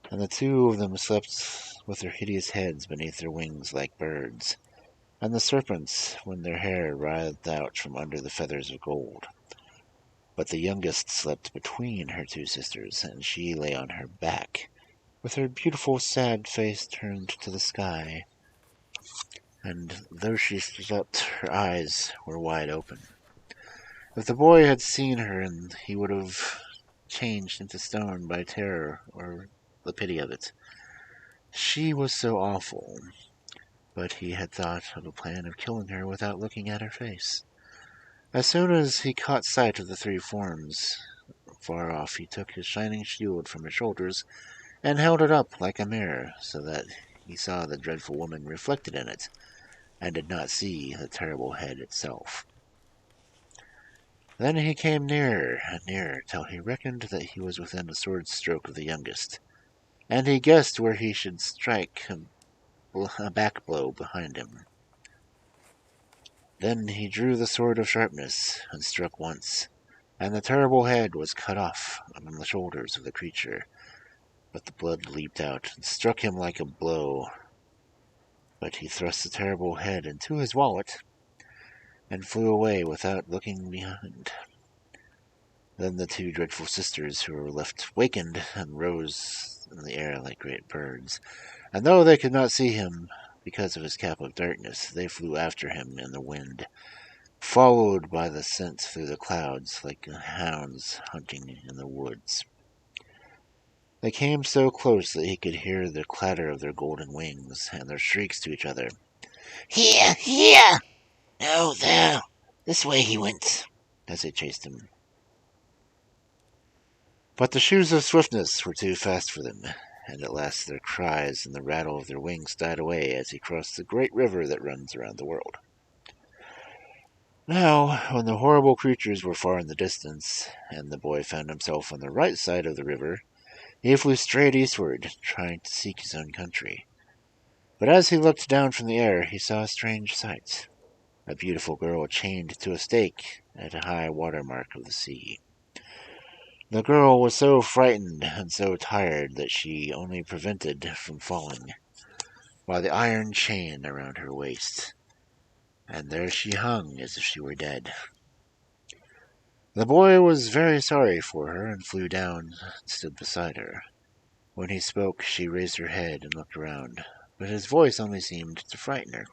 and the 2 of them slept with their hideous heads beneath their wings like birds, and the serpents, when their hair writhed out from under the feathers of gold. But the youngest slept between her 2 sisters, and she lay on her back, with her beautiful sad face turned to the sky, and though she slept, her eyes were wide open. If the boy had seen her, he would have changed into stone by terror or the pity of it. She was so awful, but he had thought of a plan of killing her without looking at her face. As soon as he caught sight of the 3 forms far off, he took his shining shield from his shoulders and held it up like a mirror, so that he saw the dreadful woman reflected in it, and did not see the terrible head itself. Then he came nearer and nearer, till he reckoned that he was within a sword's stroke of the youngest, and he guessed where he should strike a back blow behind him. Then he drew the Sword of Sharpness, and struck once, and the terrible head was cut off among the shoulders of the creature, but the blood leaped out and struck him like a blow. But he thrust the terrible head into his wallet, and flew away without looking behind. Then the 2 dreadful sisters who were left wakened, and rose in the air like great birds, and though they could not see him, because of his cap of darkness, they flew after him in the wind, followed by the scent through the clouds like hounds hunting in the woods. They came so close that he could hear the clatter of their golden wings, and their shrieks to each other. "Here! Here! No, there! This way he went!" as they chased him. But the shoes of swiftness were too fast for them, and at last their cries and the rattle of their wings died away as he crossed the great river that runs around the world. Now, when the horrible creatures were far in the distance, and the boy found himself on the right side of the river, he flew straight eastward, trying to seek his own country. But as he looked down from the air, he saw a strange sight. A beautiful girl chained to a stake at a high water mark of the sea. The girl was so frightened and so tired that she only prevented from falling by the iron chain around her waist, and there she hung as if she were dead. The boy was very sorry for her and flew down and stood beside her. When he spoke, she raised her head and looked around, but his voice only seemed to frighten her.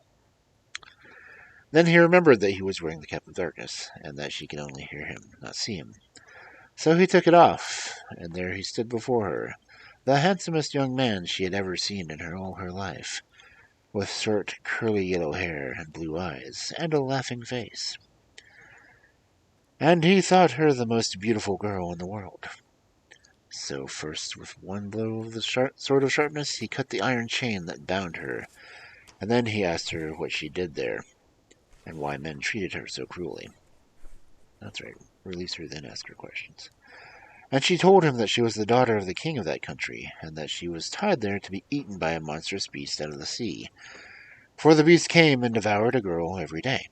Then he remembered that he was wearing the cap of darkness, and that she could only hear him, not see him. So he took it off, and there he stood before her, the handsomest young man she had ever seen in all her life, with short, curly yellow hair and blue eyes, and a laughing face. And he thought her the most beautiful girl in the world. So first, with one blow of the sword of sharpness, he cut the iron chain that bound her, and then he asked her what she did there, and why men treated her so cruelly. That's right, release her, then ask her questions. And she told him that she was the daughter of the king of that country, and that she was tied there to be eaten by a monstrous beast out of the sea, for the beast came and devoured a girl every day.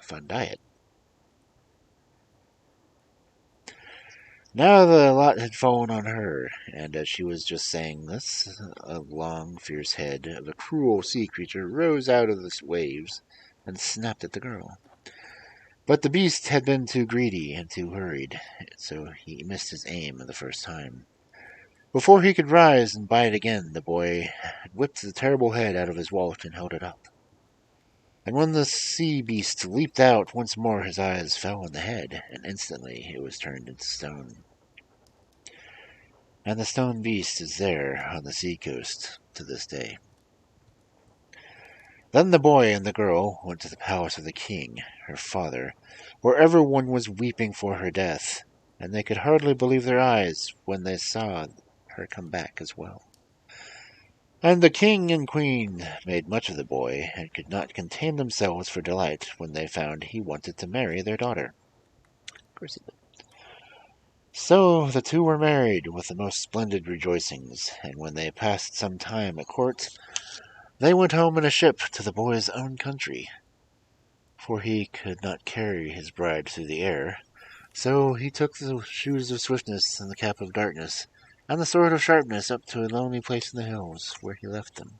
Fun diet. Now the lot had fallen on her, and as she was just saying this, a long, fierce head of a cruel sea creature rose out of the waves and snapped at the girl. But the beast had been too greedy and too hurried, so he missed his aim the first time. Before he could rise and bite again, the boy had whipped the terrible head out of his wallet and held it up. And when the sea beast leaped out once more, his eyes fell on the head, and instantly it was turned into stone. And the stone beast is there on the sea coast to this day. Then the boy and the girl went to the palace of the king, her father, where everyone was weeping for her death, and they could hardly believe their eyes when they saw her come back as well. And the king and queen made much of the boy, and could not contain themselves for delight when they found he wanted to marry their daughter. Of course he did. So the two were married with the most splendid rejoicings, and when they passed some time at court, they went home in a ship to the boy's own country, for he could not carry his bride through the air. So he took the shoes of swiftness and the cap of darkness and the sword of sharpness up to a lonely place in the hills, where he left them.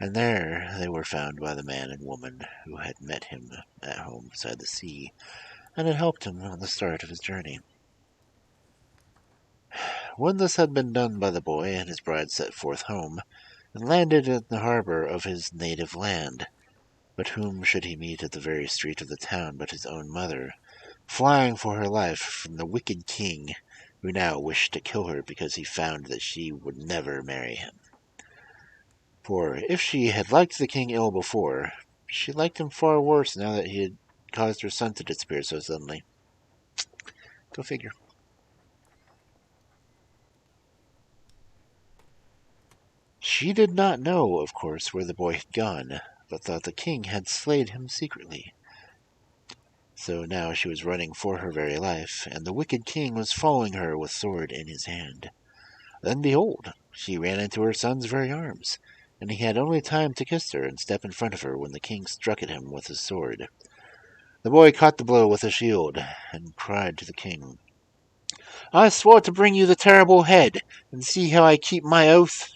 And there they were found by the man and woman who had met him at home beside the sea, and had helped him on the start of his journey. When this had been done by the boy and his bride set forth home, and landed in the harbor of his native land. But whom should he meet at the very street of the town but his own mother, flying for her life from the wicked king, who now wished to kill her because he found that she would never marry him. For if she had liked the king ill before, she liked him far worse now that he had caused her son to disappear so suddenly. Go figure. She did not know, of course, where the boy had gone, but thought the king had slayed him secretly. So now she was running for her very life, and the wicked king was following her with sword in his hand. Then behold, she ran into her son's very arms, and he had only time to kiss her and step in front of her when the king struck at him with his sword. The boy caught the blow with a shield, and cried to the king, "I swore to bring you the terrible head, and see how I keep my oath."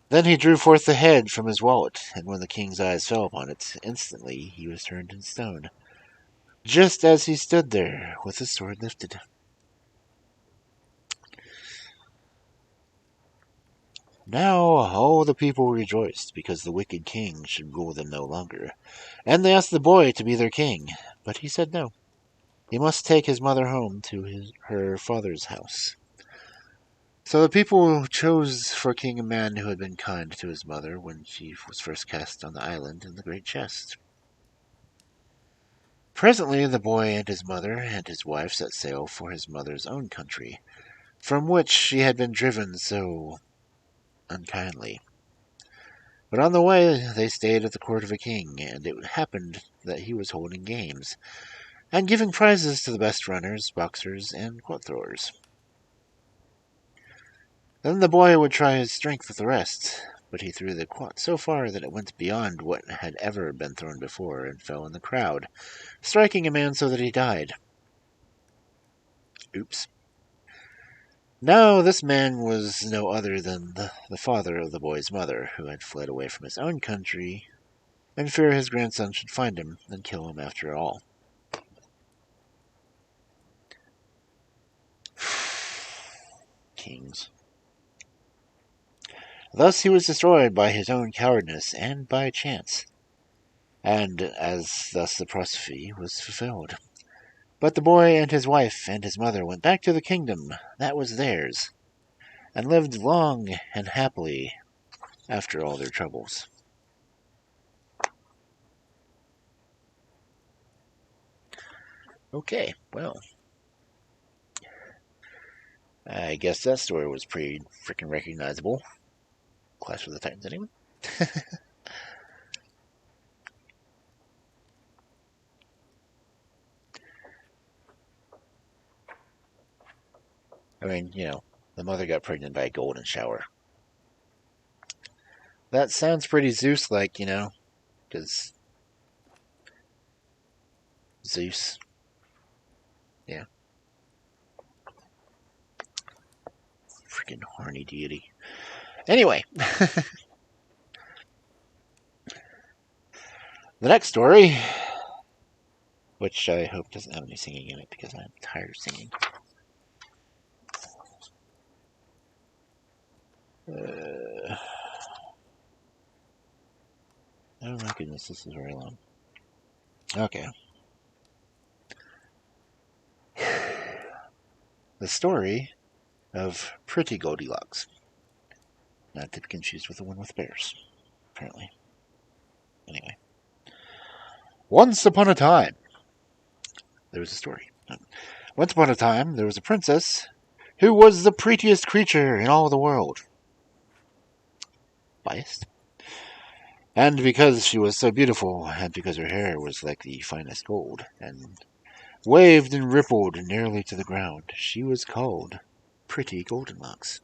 Then he drew forth the head from his wallet, and when the king's eyes fell upon it, instantly he was turned into stone, just as he stood there with his sword lifted. Now all the people rejoiced because the wicked king should rule them no longer, and they asked the boy to be their king, but he said no. He must take his mother home to her father's house. So the people chose for king a man who had been kind to his mother when she was first cast on the island in the great chest. Presently the boy and his mother and his wife set sail for his mother's own country, from which she had been driven so unkindly. But on the way they stayed at the court of a king, and it happened that he was holding games, and giving prizes to the best runners, boxers, and quoit throwers. Then the boy would try his strength with the rest, but he threw the quoit so far that it went beyond what had ever been thrown before and fell in the crowd, striking a man so that he died. Oops. Now, this man was no other than the father of the boy's mother, who had fled away from his own country in fear his grandson should find him and kill him after all. Kings. Thus he was destroyed by his own cowardice and by chance, and as thus the prophecy was fulfilled. But the boy and his wife and his mother went back to the kingdom that was theirs, and lived long and happily after all their troubles. Okay, well, I guess that story was pretty freaking recognizable. Clash of the Titans, anyway? I mean, the mother got pregnant by a golden shower. That sounds pretty Zeus-like, because Zeus. Yeah. Freaking horny deity. Anyway. The next story, which I hope doesn't have any singing in it because I'm tired of singing. Oh my goodness, this is very long. Okay. The story of Pretty Goldilocks. Not to be confused with the one with bears, apparently. Anyway. Once upon a time, there was a story. Once upon a time, there was a princess who was the prettiest creature in all the world. Biased? And because she was so beautiful, and because her hair was like the finest gold, and waved and rippled nearly to the ground, she was called Pretty Goldilocks.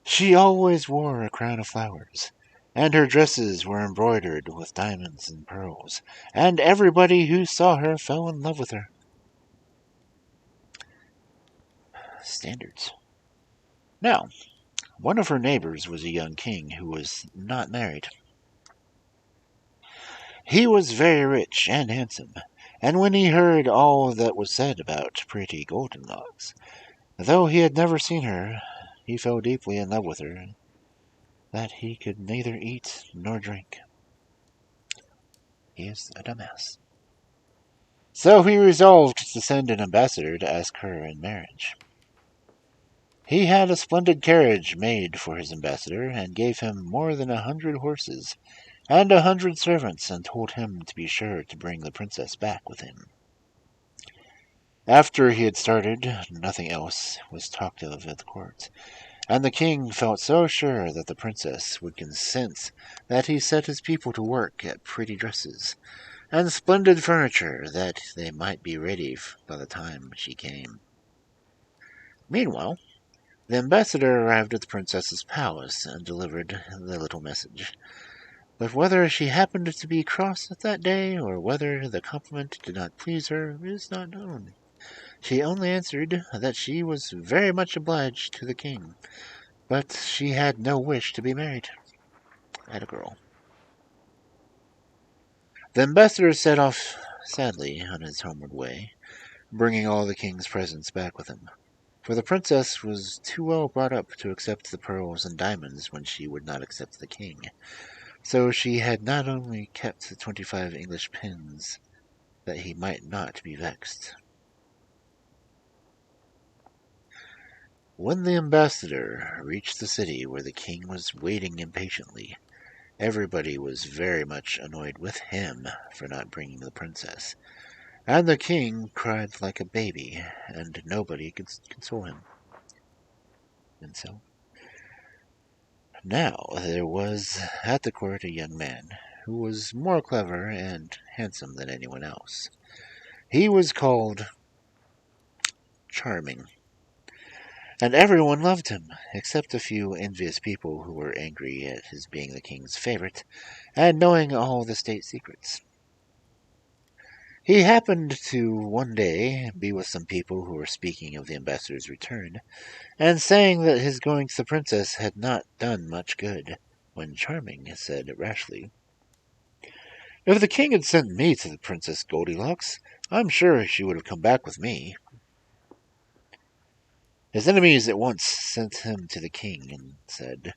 She always wore a crown of flowers, and her dresses were embroidered with diamonds and pearls, and everybody who saw her fell in love with her. Standards. Now, one of her neighbors was a young king who was not married. He was very rich and handsome, and when he heard all that was said about Pretty Goldilocks, though he had never seen her, he fell deeply in love with her, that he could neither eat nor drink. He is a dumbass. So he resolved to send an ambassador to ask her in marriage. He had a splendid carriage made for his ambassador, and gave him more than 100 horses, and 100 servants, and told him to be sure to bring the princess back with him. After he had started, nothing else was talked of at the court, and the king felt so sure that the princess would consent that he set his people to work at pretty dresses and splendid furniture that they might be ready by the time she came. Meanwhile, the ambassador arrived at the princess's palace and delivered the little message. But whether she happened to be cross that day, or whether the compliment did not please her, is not known. She only answered that she was very much obliged to the king, but she had no wish to be married. Atta girl. The ambassador set off sadly on his homeward way, bringing all the king's presents back with him. For the princess was too well brought up to accept the pearls and diamonds when she would not accept the king. So she had not only kept the 25 English pence, that he might not be vexed. When the ambassador reached the city where the king was waiting impatiently, everybody was very much annoyed with him for not bringing the princess, and the king cried like a baby, and nobody could console him. And so, now there was at the court a young man who was more clever and handsome than anyone else. He was called Charming. and everyone loved him, except a few envious people who were angry at his being the king's favorite and knowing all the state secrets. He happened to one day be with some people who were speaking of the ambassador's return, and saying that his going to the princess had not done much good, when Charming said rashly, "If the king had sent me to the Princess Goldilocks, I'm sure she would have come back with me." His enemies at once sent him to the king and said,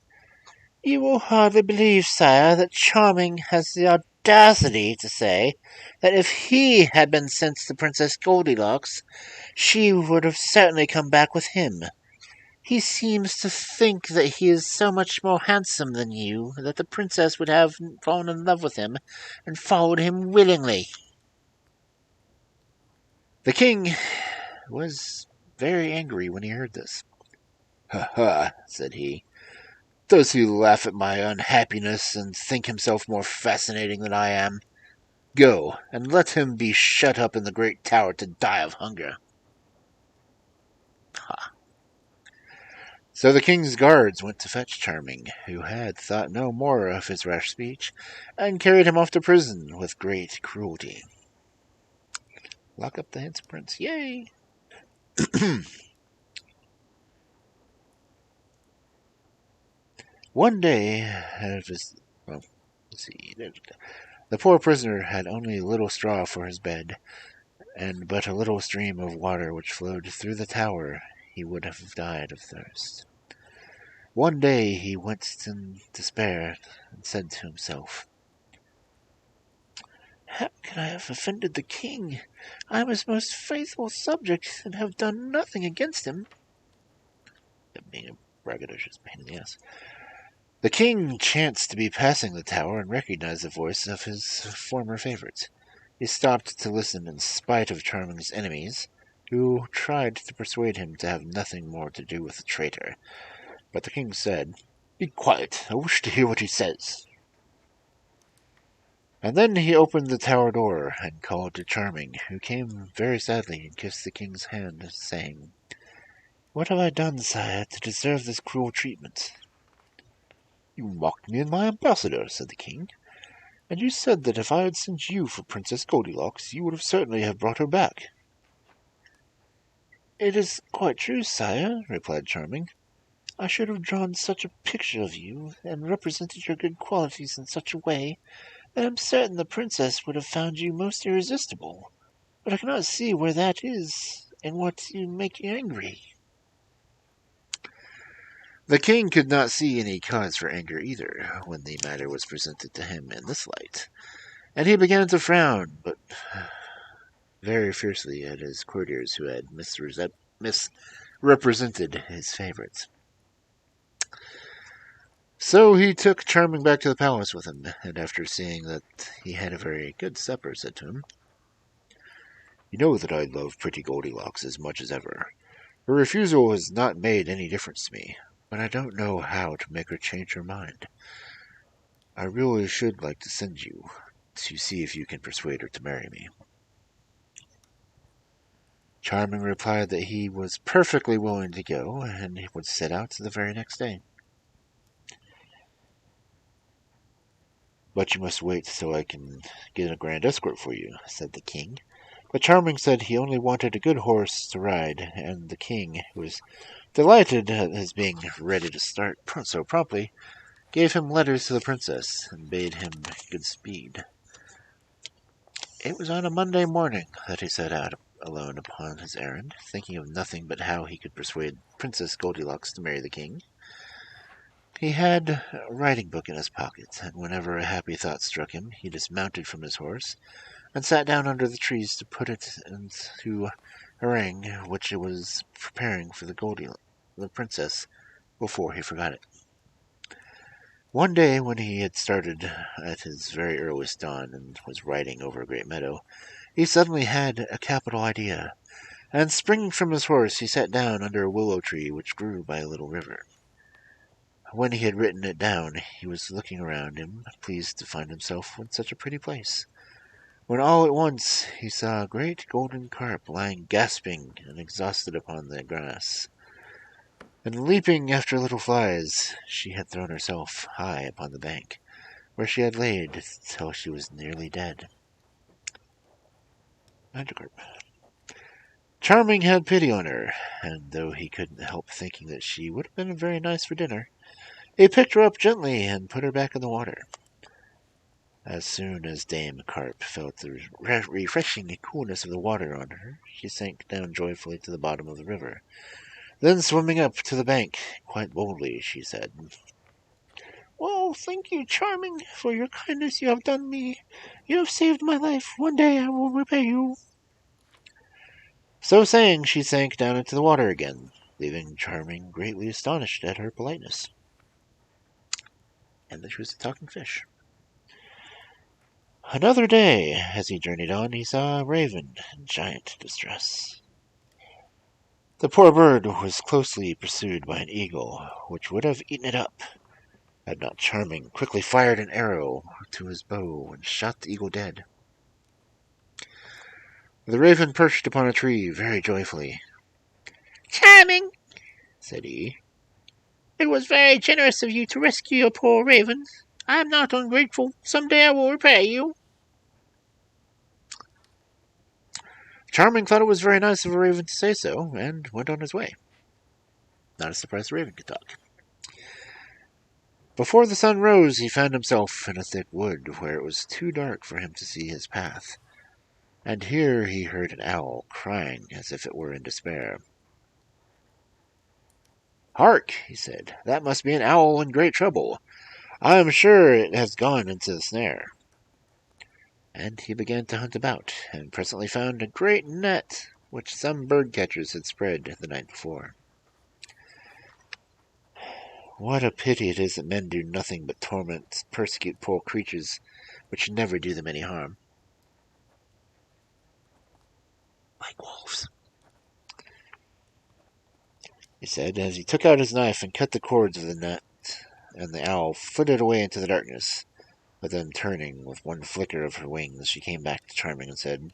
"You will hardly believe, sire, that Charming has the audacity to say that if he had been sent to Princess Goldilocks, she would have certainly come back with him. He seems to think that he is so much more handsome than you that the princess would have fallen in love with him and followed him willingly." The king was very angry when he heard this. "Ha ha," said he. "Does he laugh at my unhappiness and think himself more fascinating than I am? Go, and let him be shut up in the great tower to die of hunger." Ha. So the king's guards went to fetch Charming, who had thought no more of his rash speech, and carried him off to prison with great cruelty. Lock up the handsome prince. Yay! One day, well, let's see, the poor prisoner had only a little straw for his bed, and but a little stream of water which flowed through the tower. He would have died of thirst. One day he went in despair and said to himself, "How could I have offended the king? I am his most faithful subject, and have done nothing against him." being a braggadocious pain in the ass. The king chanced to be passing the tower and recognized the voice of his former favorite. He stopped to listen in spite of Charming's enemies, who tried to persuade him to have nothing more to do with the traitor. But the king said, "Be quiet, I wish to hear what he says." And then he opened the tower door and called to Charming, who came very sadly and kissed the king's hand, saying, "What have I done, sire, to deserve this cruel treatment?" "You mocked me and my ambassador," said the king, "and you said that if I had sent you for Princess Goldilocks, you would have certainly have brought her back." "It is quite true, sire," replied Charming. "I should have drawn such a picture of you, and represented your good qualities in such a way, that I am certain the princess would have found you most irresistible. But I cannot see where that is, and what you make you angry." The king could not see any cause for anger either, when the matter was presented to him in this light, and he began to frown, but very fiercely at his courtiers who had misrepresented his favourites. So he took Charming back to the palace with him, and after seeing that he had a very good supper, said to him, "You know that I love pretty Goldilocks as much as ever. Her refusal has not made any difference to me, but I don't know how to make her change her mind. I really should like to send you to see if you can persuade her to marry me." Charming replied that he was perfectly willing to go, and he would set out the very next day. "But you must wait till I can get a grand escort for you," said the king. But Charming said he only wanted a good horse to ride, and the king, who was delighted at his being ready to start so promptly, gave him letters to the princess, and bade him good speed. It was on a Monday morning that he set out alone upon his errand, thinking of nothing but how he could persuade Princess Goldilocks to marry the king. He had a writing book in his pocket, and whenever a happy thought struck him, he dismounted from his horse, and sat down under the trees to put it into a harangue which it was preparing for the princess, before he forgot it. One day, when he had started at his very earliest dawn, and was riding over a great meadow, he suddenly had a capital idea, and springing from his horse, he sat down under a willow tree which grew by a little river. When he had written it down, he was looking around him, pleased to find himself in such a pretty place, when all at once he saw a great golden carp lying gasping and exhausted upon the grass. and leaping after little flies, she had thrown herself high upon the bank, where she had laid till she was nearly dead. Magikarp. Charming had pity on her, and though he couldn't help thinking that she would have been very nice for dinner, he picked her up gently and put her back in the water. As soon as Dame Carp felt the refreshing coolness of the water on her, she sank down joyfully to the bottom of the river. Then, swimming up to the bank, quite boldly, she said, "Oh, thank you, Charming, for your kindness you have done me. You have saved my life. One day I will repay you." So saying, she sank down into the water again, leaving Charming greatly astonished at her politeness, and that she was a talking fish. Another day, as he journeyed on, he saw a raven in giant distress. The poor bird was closely pursued by an eagle, which would have eaten it up, had not Charming quickly fired an arrow to his bow and shot the eagle dead. The raven perched upon a tree very joyfully. "Charming," said he, "it was very generous of you to rescue your poor raven. I am not ungrateful. Some day I will repay you." Charming thought it was very nice of a raven to say so, and went on his way. Not a surprise the raven could talk. Before the sun rose, he found himself in a thick wood, where it was too dark for him to see his path, and here he heard an owl crying as if it were in despair. "Hark!" he said, "that must be an owl in great trouble. I am sure it has gone into the snare." And he began to hunt about, and presently found a great net which some bird catchers had spread the night before. What a pity it is that men do nothing but torment, persecute poor creatures which never do them any harm. Like wolves, he said, as he took out his knife and cut the cords of the net, and the owl flitted away into the darkness. But then, turning with one flicker of her wings, she came back to Charming and said,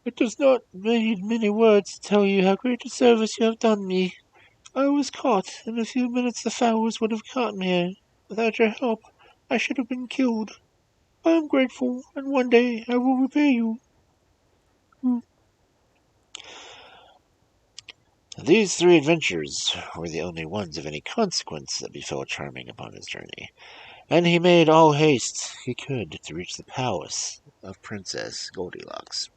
"It does not need many words to tell you how great a service you have done me. I was caught. In a few minutes the fowls would have caught me. Without your help, I should have been killed. I am grateful, and one day I will repay you." These 3 adventures were the only ones of any consequence that befell Charming upon his journey, and he made all haste he could to reach the palace of Princess Goldilocks.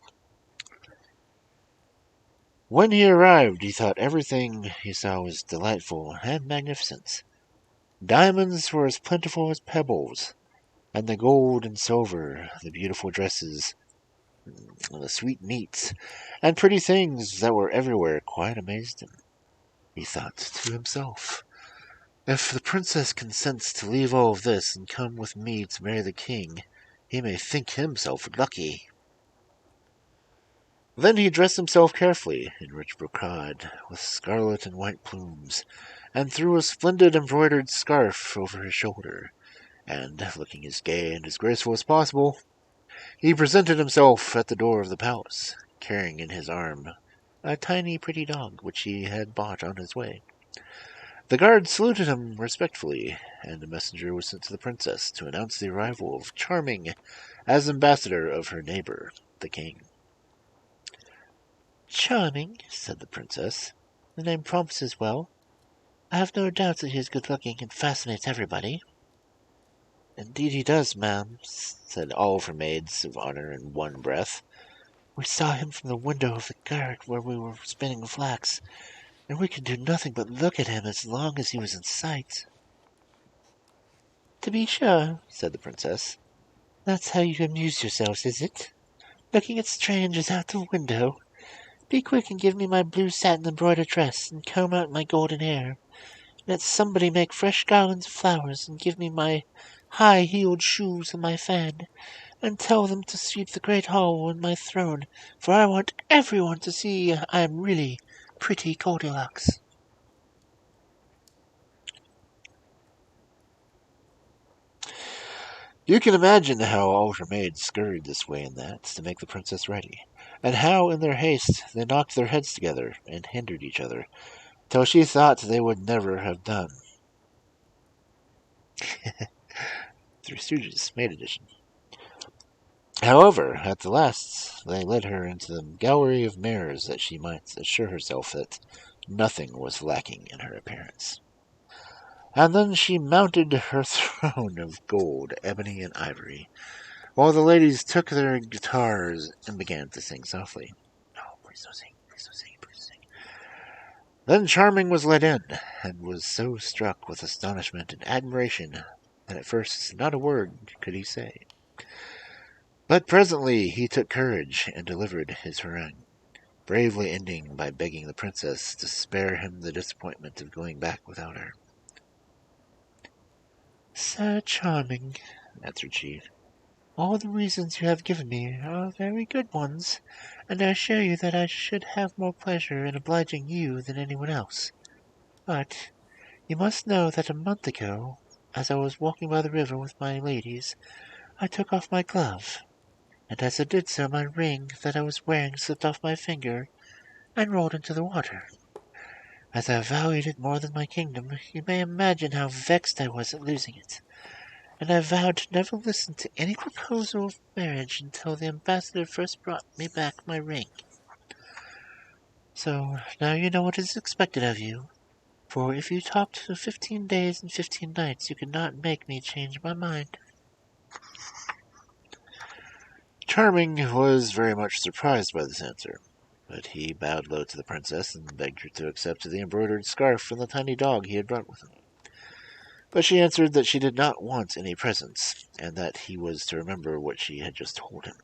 When he arrived, he thought everything he saw was delightful and magnificent. Diamonds were as plentiful as pebbles, and the gold and silver, the beautiful dresses, the sweet meats, and pretty things that were everywhere quite amazed him. He thought to himself, "If the princess consents to leave all of this and come with me to marry the king, he may think himself lucky." Then he dressed himself carefully in rich brocade, with scarlet and white plumes, and threw a splendid embroidered scarf over his shoulder, and, looking as gay and as graceful as possible, he presented himself at the door of the palace, carrying in his arm a tiny pretty dog which he had bought on his way. The guard saluted him respectfully, and a messenger was sent to the princess to announce the arrival of Charming as ambassador of her neighbor, the king. "Charming," said the princess. "The name promises well. I have no doubt that he is good-looking and fascinates everybody." "Indeed he does, ma'am," said all of her maids of honor in one breath. "We saw him from the window of the garret where we were spinning flax, and we could do nothing but look at him as long as he was in sight." "To be sure," said the princess. "That's how you amuse yourselves, is it? Looking at strangers out the window? Be quick and give me my blue satin embroidered dress, and comb out my golden hair. Let somebody make fresh garlands of flowers, and give me my high-heeled shoes and my fan, and tell them to sweep the great hall and my throne, for I want everyone to see I am really pretty Goldilocks." You can imagine how all her maids scurried this way and that to make the princess ready. and how in their haste they knocked their heads together and hindered each other, till she thought they would never have done. Three Stooges, Maid Edition. However, at the last, they led her into the gallery of mirrors that she might assure herself that nothing was lacking in her appearance. And then she mounted her throne of gold, ebony, and ivory, while the ladies took their guitars and began to sing softly. Oh, please don't sing, please don't sing, please don't sing. Then Charming was led in, and was so struck with astonishment and admiration that at first not a word could he say. But presently he took courage and delivered his harangue, bravely ending by begging the princess to spare him the disappointment of going back without her. "Sir Charming," answered she, "all the reasons you have given me are very good ones, and I assure you that I should have more pleasure in obliging you than anyone else. But you must know that a month ago, as I was walking by the river with my ladies, I took off my glove, and as I did so my ring that I was wearing slipped off my finger and rolled into the water. As I valued it more than my kingdom, you may imagine how vexed I was at losing it, and I vowed to never listen to any proposal of marriage until the ambassador first brought me back my ring. So now you know what is expected of you, for if you talked for 15 days and 15 nights, you could not make me change my mind." Charming was very much surprised by this answer, but he bowed low to the princess and begged her to accept the embroidered scarf from the tiny dog he had brought with him. But she answered that she did not want any presents, and that he was to remember what she had just told him.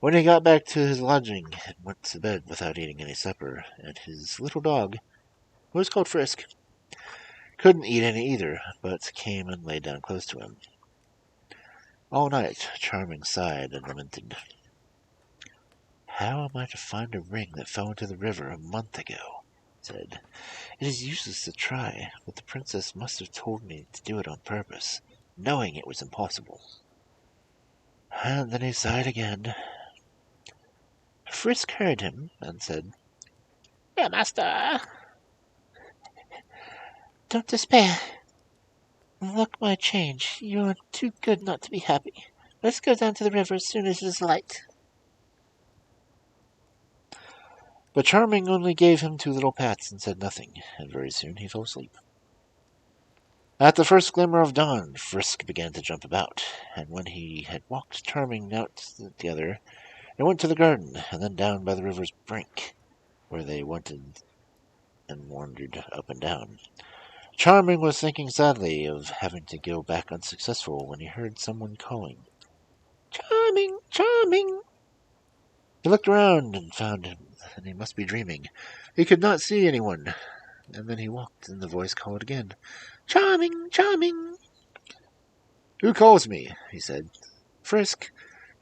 When he got back to his lodging and went to bed without eating any supper, and his little dog, who was called Frisk, couldn't eat any either, but came and lay down close to him. All night Charming sighed and lamented. "How am I to find a ring that fell into the river a month ago?" he said. "It is useless to try, but the princess must have told me to do it on purpose, knowing it was impossible." And then he sighed again. Frisk heard him and said, "Dear master, don't despair. Luck might change. You are too good not to be happy. Let's go down to the river as soon as it is light." But Charming only gave him 2 little pats and said nothing, and very soon he fell asleep. At the first glimmer of dawn, Frisk began to jump about, and when he had walked Charming out together, they went to the garden, and then down by the river's brink, where they wandered up and down. Charming was thinking sadly of having to go back unsuccessful when he heard someone calling, "Charming! Charming!" He looked around and found him, and he must be dreaming. He could not see anyone, and then he walked, and the voice called again, "Charming! Charming!" "Who calls me?" he said. Frisk,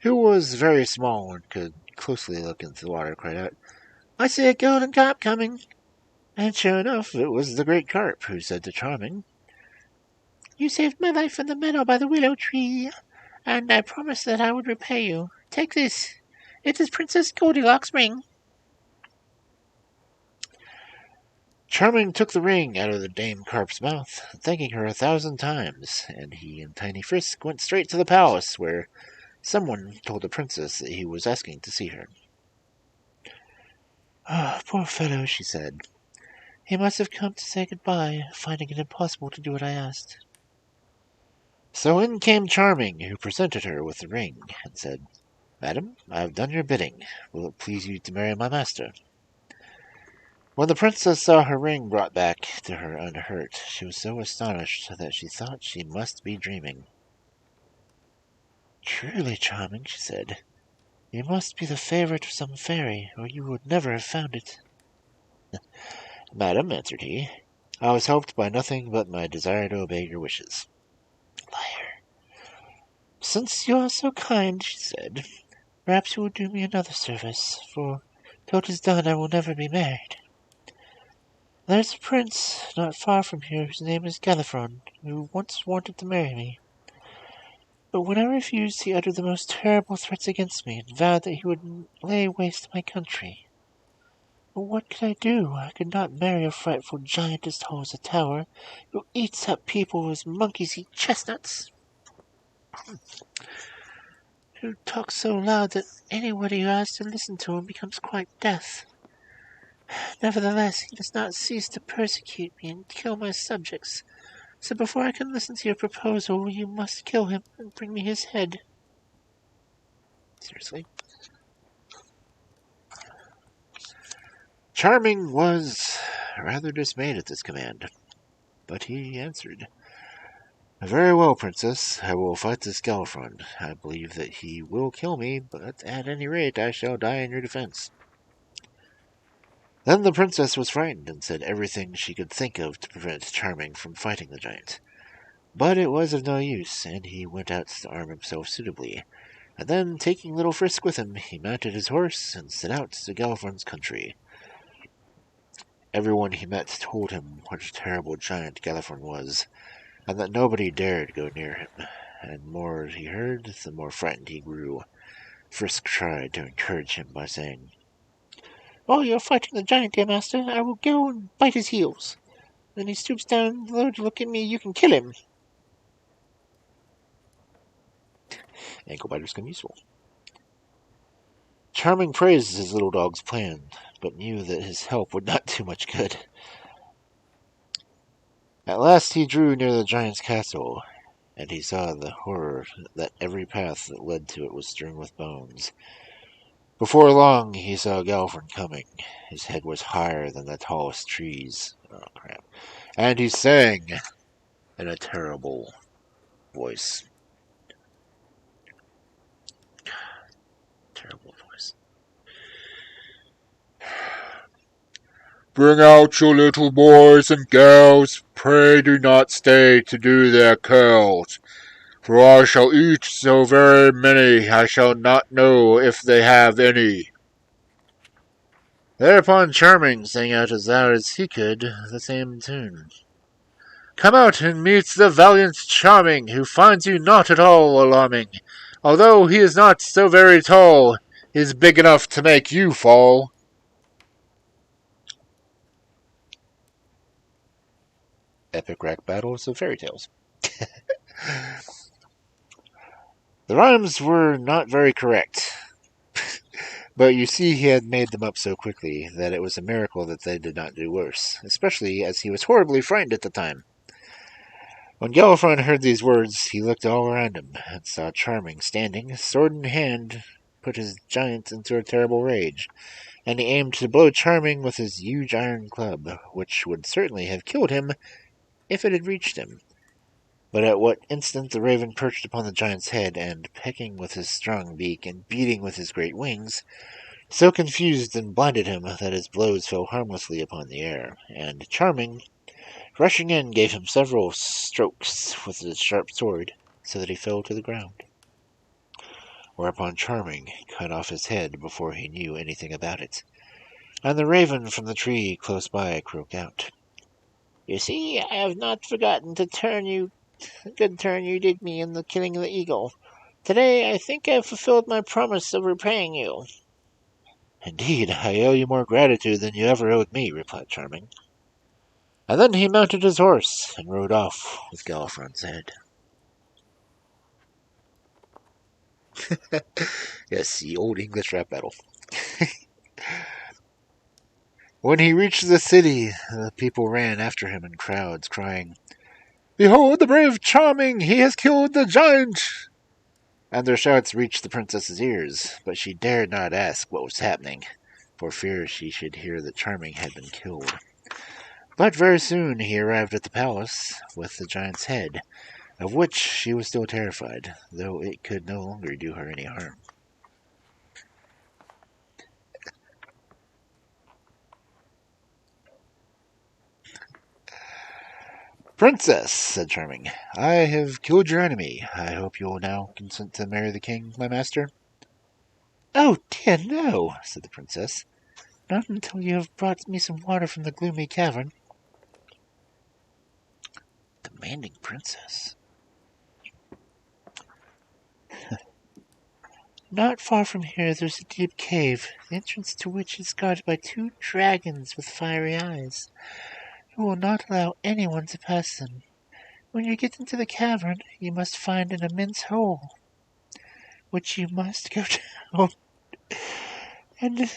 who was very small and could closely look into the water, cried out, "I see a golden carp coming." And sure enough, it was the great carp, who said to Charming, "You saved my life in the meadow by the willow tree, and I promised that I would repay you. Take this. It is Princess Goldilocks' ring." Charming took the ring out of the Dame Carp's mouth, thanking her 1,000 times, and he and Tiny Frisk went straight to the palace, where someone told the princess that he was asking to see her. "Ah, poor fellow," she said. "He must have come to say goodbye, finding it impossible to do what I asked." So in came Charming, who presented her with the ring, and said, "Madam, I have done your bidding. Will it please you to marry my master?" When the princess saw her ring brought back to her unhurt, she was so astonished that she thought she must be dreaming. "Truly, Charming," she said, "you must be the favorite of some fairy, or you would never have found it." "Madam," answered he, "I was helped by nothing but my desire to obey your wishes." "Liar." "Since you are so kind," she said, "perhaps you will do me another service, for till it is done I will never be married. There is a prince not far from here whose name is Galifron, who once wanted to marry me. But when I refused, he uttered the most terrible threats against me, and vowed that he would lay waste my country. But what could I do? I could not marry a frightful giant as tall as a tower, who eats up people as monkeys eat chestnuts, who talks so loud that anybody who has to listen to him becomes quite deaf. Nevertheless, he does not cease to persecute me and kill my subjects. So before I can listen to your proposal, you must kill him and bring me his head. Seriously? Charming was rather dismayed at this command, but he answered, "Very well, Princess, I will fight this Galifron. I believe that he will kill me, but at any rate I shall die in your defense." Then the princess was frightened and said everything she could think of to prevent Charming from fighting the giant. But it was of no use, and he went out to arm himself suitably, and then, taking little Frisk with him, he mounted his horse and set out to Galifron's country. Everyone he met told him what a terrible giant Galifron was, and that nobody dared go near him. And the more he heard, the more frightened he grew. Frisk tried to encourage him by saying, "While you are fighting the giant, dear master, I will go and bite his heels. When he stoops down low to look at me, you can kill him." "Ankle biters come useful." Charming praised his little dog's plan, but knew that his help would not do much good. At last he drew near the giant's castle, and he saw the horror that every path that led to it was strewn with bones. Before long he saw Galifron coming. His head was higher than the tallest trees. Oh, crap. And he sang in a terrible voice. Terrible voice. "Bring out your little boys and girls, pray do not stay to do their curls. For I shall eat so very many, I shall not know if they have any." Thereupon Charming sang out as loud as he could the same tune. "Come out and meet the valiant Charming, who finds you not at all alarming. Although he is not so very tall, he is big enough to make you fall." Epic rap battles of fairy tales. The rhymes were not very correct, but you see he had made them up so quickly that it was a miracle that they did not do worse, especially as he was horribly frightened at the time. When Galifron heard these words, he looked all around him, and saw Charming standing, sword in hand, put his giant into a terrible rage, and he aimed to blow Charming with his huge iron club, which would certainly have killed him if it had reached him. But at what instant the raven perched upon the giant's head, and, pecking with his strong beak and beating with his great wings, so confused and blinded him that his blows fell harmlessly upon the air, and Charming, rushing in, gave him several strokes with his sharp sword, so that he fell to the ground. Whereupon Charming cut off his head before he knew anything about it, and the raven from the tree close by croaked out, "You see, I have not forgotten the good turn you did me in the killing of the eagle. Today I think I have fulfilled my promise of repaying you." "Indeed, I owe you more gratitude than you ever owed me," replied Charming. And then he mounted his horse and rode off with Galifron's head. Yes, the old English rap battle. When he reached the city, the people ran after him in crowds, crying, "Behold the brave Charming! He has killed the giant!" And their shouts reached the princess's ears, but she dared not ask what was happening, for fear she should hear that Charming had been killed. But very soon he arrived at the palace with the giant's head, of which she was still terrified, though it could no longer do her any harm. "Princess," said Charming, "I have killed your enemy. I hope you will now consent to marry the king, my master." "Oh dear, no," said the princess. "Not until you have brought me some water from the gloomy cavern." Demanding princess. Not far from here there's a deep cave, the entrance to which is guarded by 2 dragons with fiery eyes, who will not allow anyone to pass them. When you get into the cavern, you must find an immense hole, which you must go down, and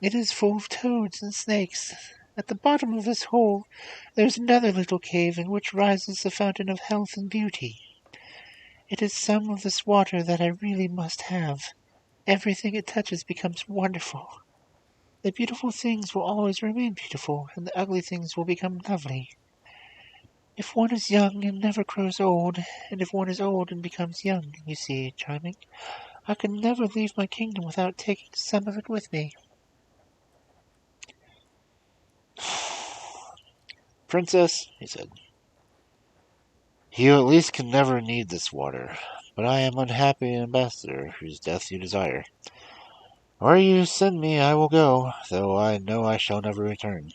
it is full of toads and snakes. At the bottom of this hole, there's another little cave in which rises the fountain of health and beauty. It is some of this water that I really must have. Everything it touches becomes wonderful. The beautiful things will always remain beautiful, and the ugly things will become lovely. If one is young and never grows old, and if one is old and becomes young, you see, Charming, I can never leave my kingdom without taking some of it with me. Princess, he said, you at least can never need this water, but I am unhappy ambassador whose death you desire. Where you send me I will go, though I know I shall never return.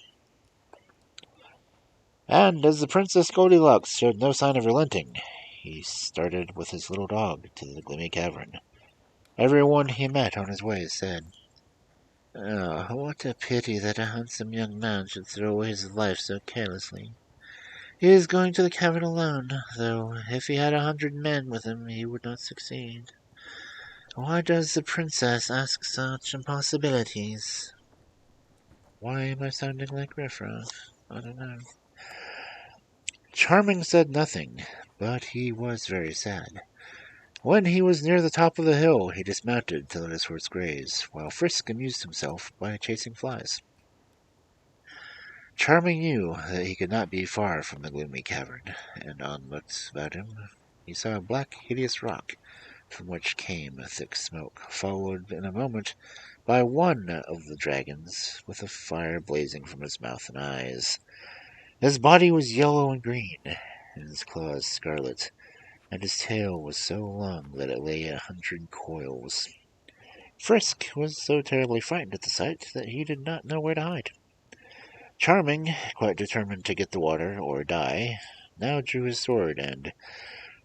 And as the Princess Goldilocks showed no sign of relenting, he started with his little dog to the gloomy cavern. Everyone he met on his way said, "Oh, what a pity that a handsome young man should throw away his life so carelessly. He is going to the cavern alone, though if he had 100 men with him he would not succeed. Why does the princess ask such impossibilities? Why am I sounding like riffraff? I don't know." Charming said nothing, but he was very sad. When he was near the top of the hill, he dismounted to let his horse graze, while Frisk amused himself by chasing flies. Charming knew that he could not be far from the gloomy cavern, and on looked about him. He saw a black, hideous rock, from which came a thick smoke, followed in a moment by one of the dragons, with a fire blazing from his mouth and eyes. His body was yellow and green, and his claws scarlet, and his tail was so long that it lay 100 coils. Frisk was so terribly frightened at the sight that he did not know where to hide. Charming, quite determined to get the water or die, now drew his sword and,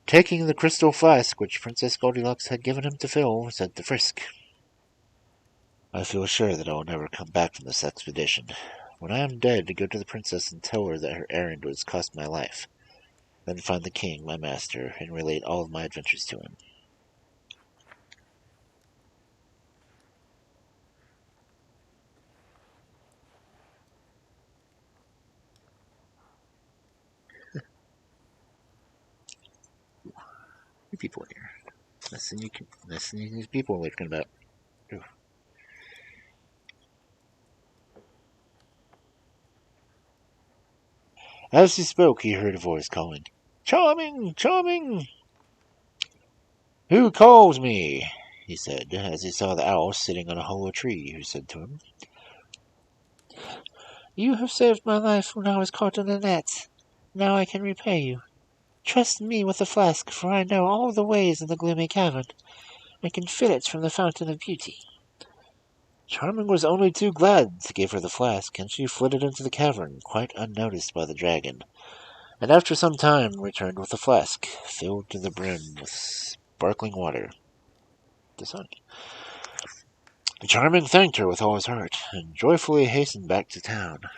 taking the crystal flask which Princess Goldilocks had given him to fill, said to Frisk, "I feel sure that I will never come back from this expedition. When I am dead, go to the princess and tell her that her errand was cost my life. Then find the king, my master, and relate all of my adventures to him." People in here. Listening these people talking about. Ooh. As he spoke, he heard a voice calling, "Charming! Charming!" "Who calls me?" he said, as he saw the owl sitting on a hollow tree, who said to him, You have saved my life when I was caught in a net. Now I can repay you. Trust me with the flask, for I know all the ways in the gloomy cavern, and can fill it from the fountain of beauty. Charming was only too glad to give her the flask, and she flitted into the cavern, quite unnoticed by the dragon, and after some time returned with the flask, filled to the brim with sparkling water. The sun. Charming thanked her with all his heart, and joyfully hastened back to town.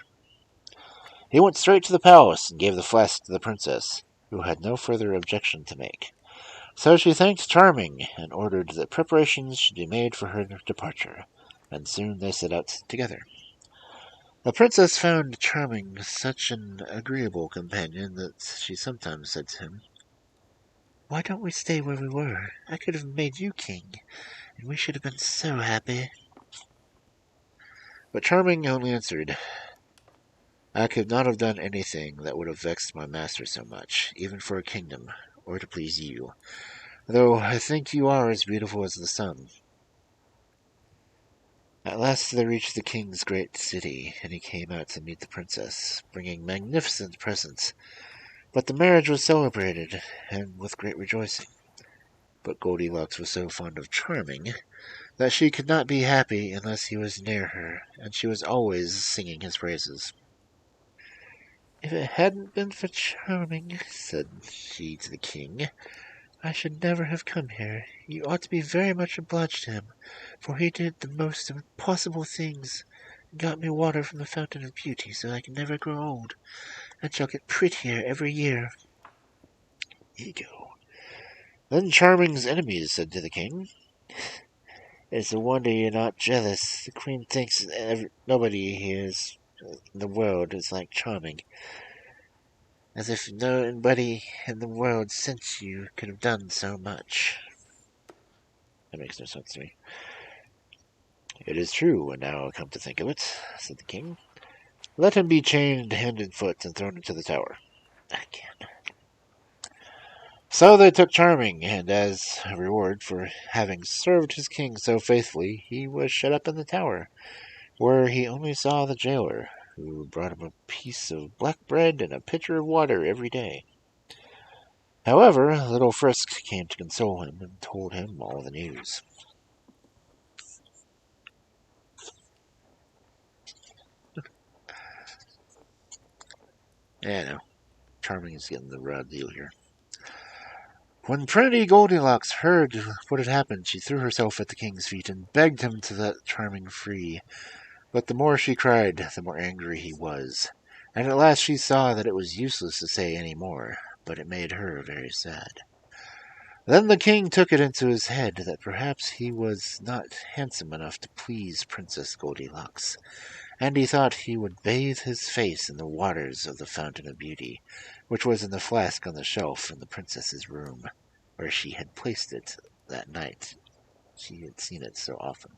He went straight to the palace and gave the flask to the princess, who had no further objection to make. So she thanked Charming, and ordered that preparations should be made for her departure, and soon they set out together. The princess found Charming such an agreeable companion that she sometimes said to him, Why don't we stay where we were? I could have made you king, and we should have been so happy. But Charming only answered, "I could not have done anything that would have vexed my master so much, even for a kingdom, or to please you, though I think you are as beautiful as the sun." At last they reached the king's great city, and he came out to meet the princess, bringing magnificent presents. But the marriage was celebrated, and with great rejoicing. But Goldilocks was so fond of Charming that she could not be happy unless he was near her, and she was always singing his praises. If it hadn't been for Charming, said she to the king, I should never have come here. You ought to be very much obliged to him, for he did the most impossible things, and got me water from the Fountain of Beauty so I can never grow old, and shall get prettier every year. Ego. Then Charming's enemies said to the king, It's a wonder you're not jealous. The queen thinks nobody here in the world is like Charming. As if nobody in the world since you could have done so much. That makes no sense to me. It is true, and now I come to think of it, said the king. Let him be chained hand and foot and thrown into the tower. Again. So they took Charming, and as a reward for having served his king so faithfully, he was shut up in the tower, where he only saw the jailer, who brought him a piece of black bread and a pitcher of water every day. However, little Frisk came to console him and told him all the news. Yeah, no. Charming is getting the raw deal here. When pretty Goldilocks heard what had happened, she threw herself at the king's feet and begged him to let Charming free. But the more she cried, the more angry he was. And at last she saw that it was useless to say any more, but it made her very sad. Then the king took it into his head that perhaps he was not handsome enough to please Princess Goldilocks, and he thought he would bathe his face in the waters of the Fountain of Beauty, which was in the flask on the shelf in the princess's room, where she had placed it that night. She had seen it so often.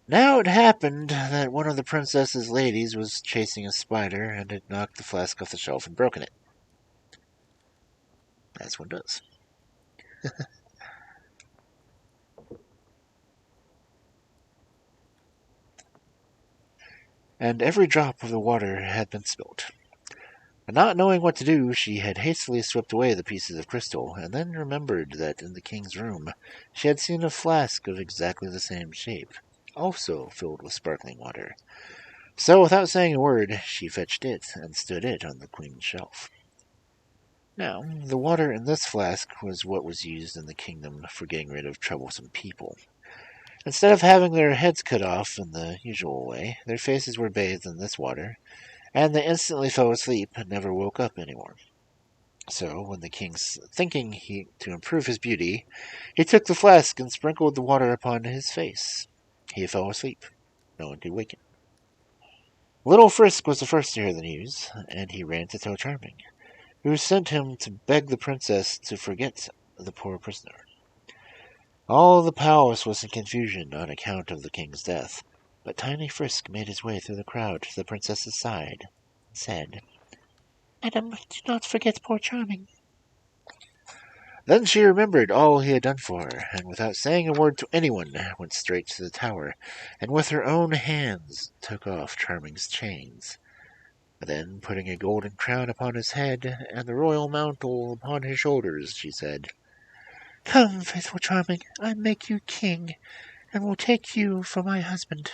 Now it happened that one of the princess's ladies was chasing a spider and had knocked the flask off the shelf and broken it. As one does. And every drop of the water had been spilt. And not knowing what to do, she had hastily swept away the pieces of crystal, and then remembered that in the king's room she had seen a flask of exactly the same shape, also filled with sparkling water. So, without saying a word, she fetched it and stood it on the queen's shelf. Now, the water in this flask was what was used in the kingdom for getting rid of troublesome people. Instead of having their heads cut off in the usual way, their faces were bathed in this water, and they instantly fell asleep and never woke up anymore. So, when the king's thinking to improve his beauty, he took the flask and sprinkled the water upon his face. He fell asleep. No one could wake him. Little Frisk was the first to hear the news, and he ran to tell Charming, who sent him to beg the princess to forget the poor prisoner. All the palace was in confusion on account of the king's death, but tiny Frisk made his way through the crowd to the princess's side and said, Madam, do not forget poor Charming. Then she remembered all he had done for her, and without saying a word to anyone, went straight to the tower, and with her own hands took off Charming's chains. Then, putting a golden crown upon his head, and the royal mantle upon his shoulders, she said, Come, faithful Charming, I make you king, and will take you for my husband.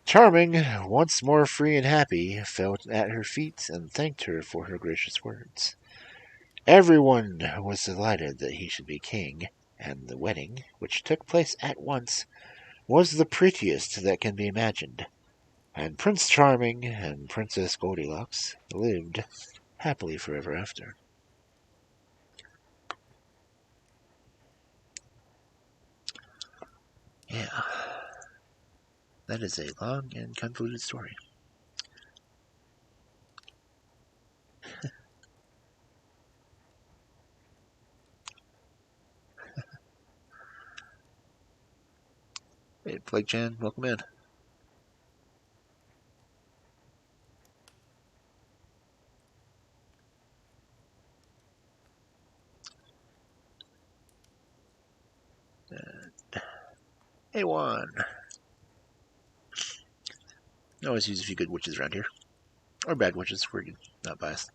Charming, once more free and happy, fell at her feet and thanked her for her gracious words. Everyone was delighted that he should be king, and the wedding, which took place at once, was the prettiest that can be imagined, and Prince Charming and Princess Goldilocks lived happily forever after. Yeah, that is a long and convoluted story. Hey, Plague Chan, welcome in. Hey, Juan. I always use a few good witches around here. Or bad witches, we're not biased.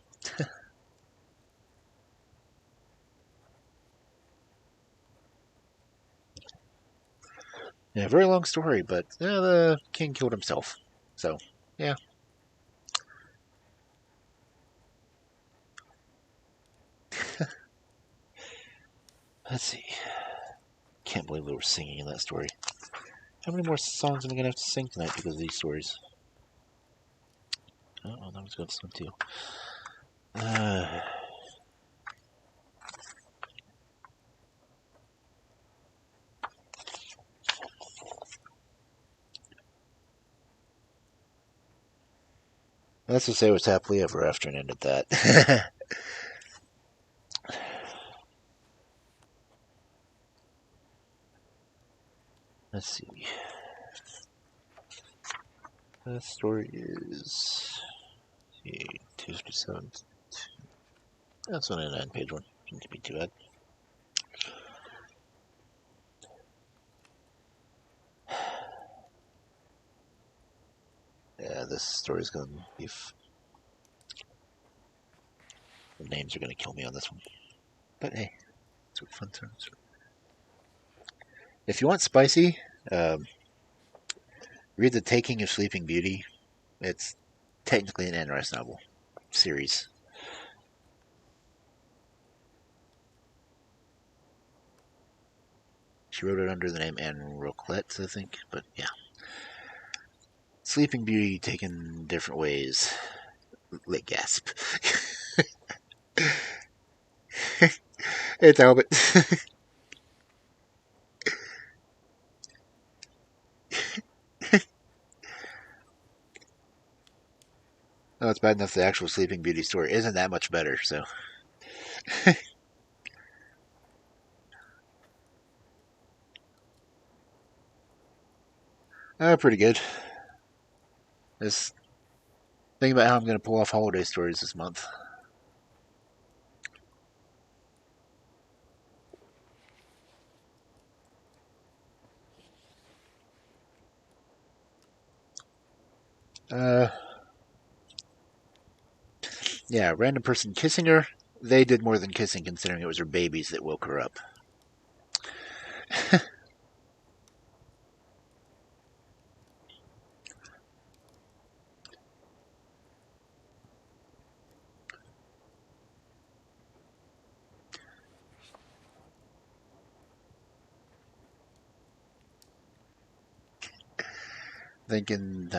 Yeah, very long story, but the king killed himself. So, yeah. Let's see. Can't believe they were singing in that story. How many more songs am I going to have to sing tonight because of these stories? Oh, that was good one too. Let's just say it was happily ever after and ended that. Let's see. The story is 257. That's only a 9-page one. Shouldn't be too bad. Yeah, this story's gonna be. The names are gonna kill me on this one. But hey, it's what fun times. If you want spicy, read The Taking of Sleeping Beauty. It's technically an Anne Rice novel series. She wrote it under the name Anne Roquette, I think, but yeah. Sleeping Beauty taken different ways. Lit gasp. It's Albert. Oh, it's bad enough the actual Sleeping Beauty story isn't that much better, so. Pretty good. Just thinking about how I'm going to pull off holiday stories this month. Yeah, random person kissing her. They did more than kissing, considering it was her babies that woke her up. Thinking,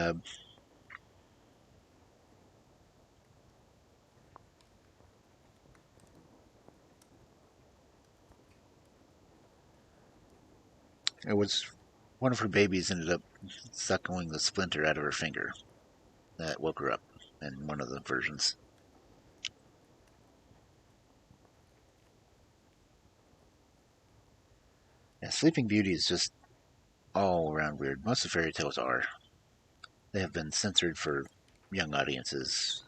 it was one of her babies ended up suckling the splinter out of her finger. That woke her up in one of the versions. Yeah, Sleeping Beauty is just all around weird. Most of the fairy tales are. They have been censored for young audiences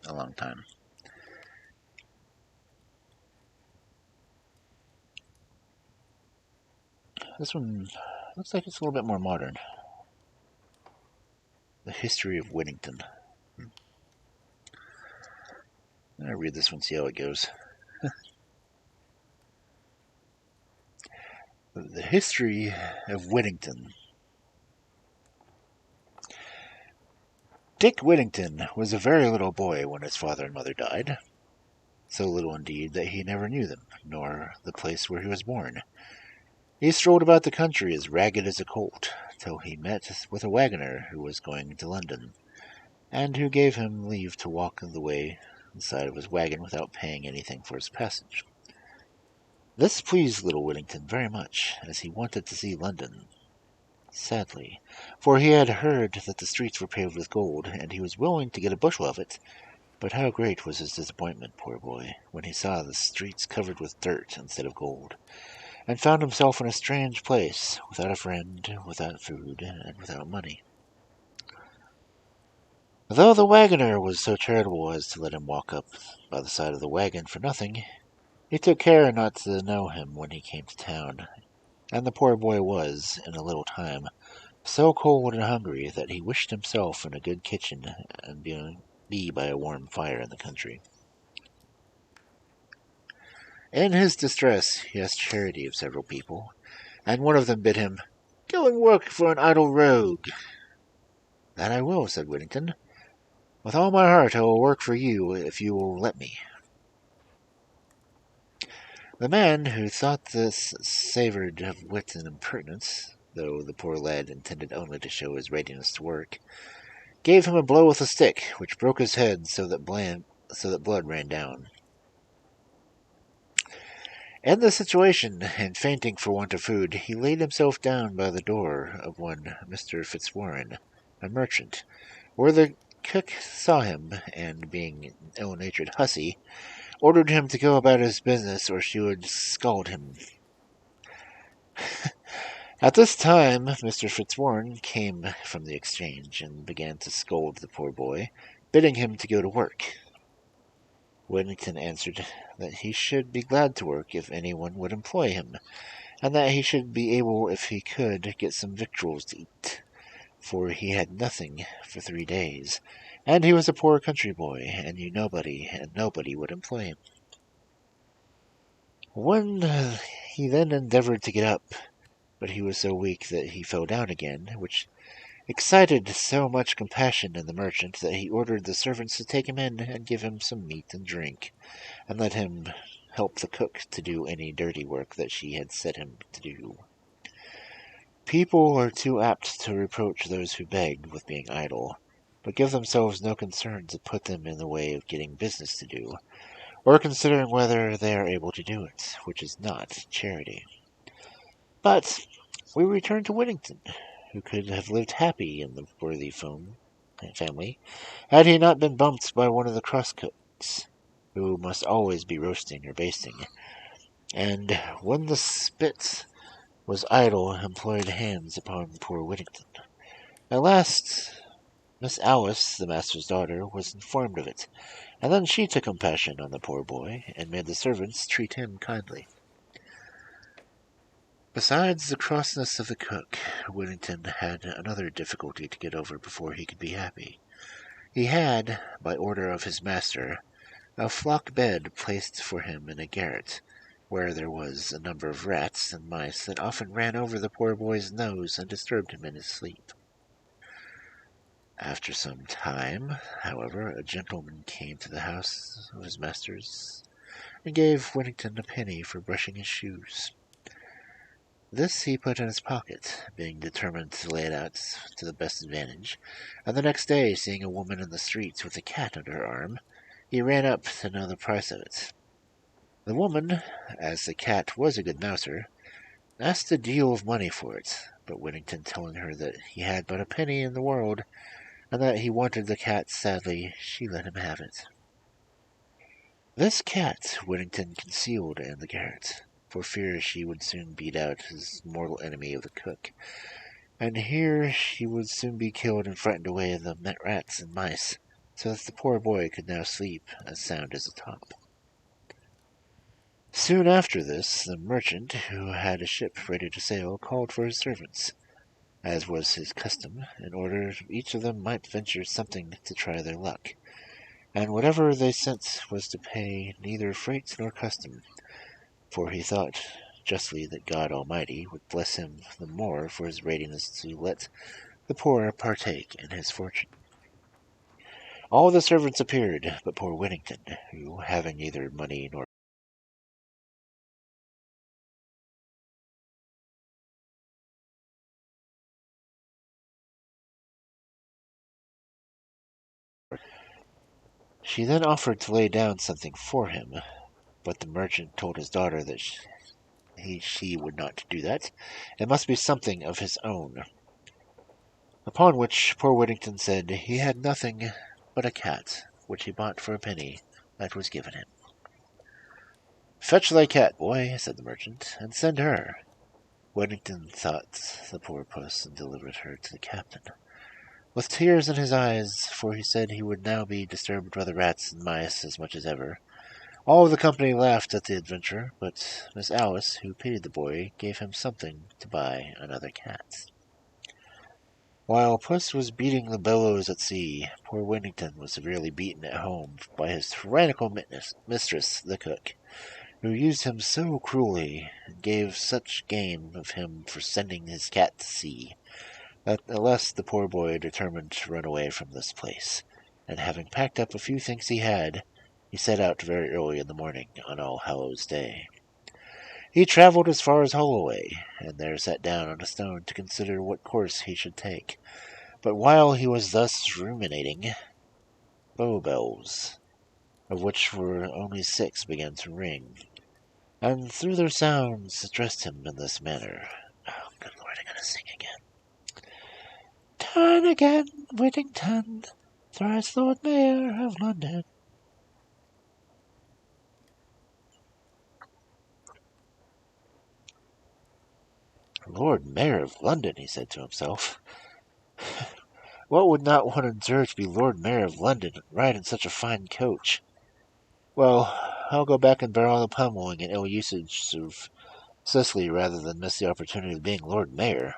a long time. This one looks like it's a little bit more modern. The History of Whittington. I'll read this one, see how it goes. The History of Whittington. Dick Whittington was a very little boy when his father and mother died. So little indeed that he never knew them, nor the place where he was born. He strolled about the country as ragged as a colt, till he met with a wagoner who was going to London, and who gave him leave to walk the way inside of his wagon without paying anything for his passage. This pleased little Whittington very much, as he wanted to see London, sadly, for he had heard that the streets were paved with gold, and he was willing to get a bushel of it. But how great was his disappointment, poor boy, when he saw the streets covered with dirt instead of gold, and found himself in a strange place, without a friend, without food, and without money. Though the wagoner was so charitable as to let him walk up by the side of the wagon for nothing, he took care not to know him when he came to town, and the poor boy was, in a little time, so cold and hungry that he wished himself in a good kitchen and be by a warm fire in the country. In his distress he asked charity of several people, and one of them bid him, "Go and work for an idle rogue." "That I will," said Whittington. "With all my heart I will work for you if you will let me." The man, who thought this savoured of wit and impertinence, though the poor lad intended only to show his readiness to work, gave him a blow with a stick, which broke his head so that blood ran down. In this situation, and fainting for want of food, he laid himself down by the door of one Mr. Fitzwarren, a merchant, where the cook saw him, and, being an ill-natured hussy, ordered him to go about his business or she would scald him. At this time Mr. Fitzwarren came from the exchange, and began to scold the poor boy, bidding him to go to work. Whittington answered that he should be glad to work if any one would employ him, and that he should be able, if he could, get some victuals to eat, for he had nothing for 3 days, and he was a poor country boy, and knew nobody, and nobody would employ him. He then endeavoured to get up, but he was so weak that he fell down again, which excited so much compassion in the merchant that he ordered the servants to take him in and give him some meat and drink, and let him help the cook to do any dirty work that she had set him to do. People are too apt to reproach those who beg with being idle, but give themselves no concern to put them in the way of getting business to do, or considering whether they are able to do it, which is not charity. But we return to Whittington, who could have lived happy in the worthy family, had he not been bumped by one of the cross cooks, who must always be roasting or basting, and when the spit was idle employed hands upon poor Whittington. At last Miss Alice, the master's daughter, was informed of it, and then she took compassion on the poor boy, and made the servants treat him kindly. Besides the crossness of the cook, Whittington had another difficulty to get over before he could be happy. He had, by order of his master, a flock bed placed for him in a garret, where there was a number of rats and mice that often ran over the poor boy's nose and disturbed him in his sleep. After some time, however, a gentleman came to the house of his master's, and gave Whittington a penny for brushing his shoes. This he put in his pocket, being determined to lay it out to the best advantage, and the next day, seeing a woman in the street with a cat under her arm, he ran up to know the price of it. The woman, as the cat was a good mouser, asked a deal of money for it, but Whittington telling her that he had but a penny in the world, and that he wanted the cat sadly, she let him have it. This cat Whittington concealed in the garret, for fear she would soon beat out his mortal enemy of the cook, and here she would soon be killed and frightened away the rats and mice, so that the poor boy could now sleep as sound as a top. Soon after this, the merchant, who had a ship ready to sail, called for his servants, as was his custom, in order each of them might venture something to try their luck, and whatever they sent was to pay neither freight nor custom, for he thought justly that God Almighty would bless him the more for his readiness to let the poor partake in his fortune. All the servants appeared, but poor Whittington, who, having neither money nor she then offered to lay down something for him, but the merchant told his daughter that she would not do that. It must be something of his own. Upon which poor Whittington said he had nothing but a cat, which he bought for a penny that was given him. "Fetch thy cat, boy," said the merchant, "and send her." Whittington thought the poor puss, and delivered her to the captain, with tears in his eyes, for he said he would now be disturbed by the rats and mice as much as ever. All the company laughed at the adventure, but Miss Alice, who pitied the boy, gave him something to buy another cat. While Puss was beating the billows at sea, poor Whittington was severely beaten at home by his tyrannical mistress, the cook, who used him so cruelly, and gave such game of him for sending his cat to sea, that at last the poor boy determined to run away from this place, and having packed up a few things he had, he set out very early in the morning on All Hallows Day. He travelled as far as Holloway, and there sat down on a stone to consider what course he should take. But while he was thus ruminating, bow bells, of which were only 6, began to ring, and through their sounds addressed him in this manner. Oh, good Lord, I gotta sing again. Turn again, Whittington, thrice Lord Mayor of London. Lord Mayor of London, he said to himself. What would not one endure to be Lord Mayor of London and ride in such a fine coach? Well, I'll go back and bear all the pummeling and ill usage of Cicely rather than miss the opportunity of being Lord Mayor.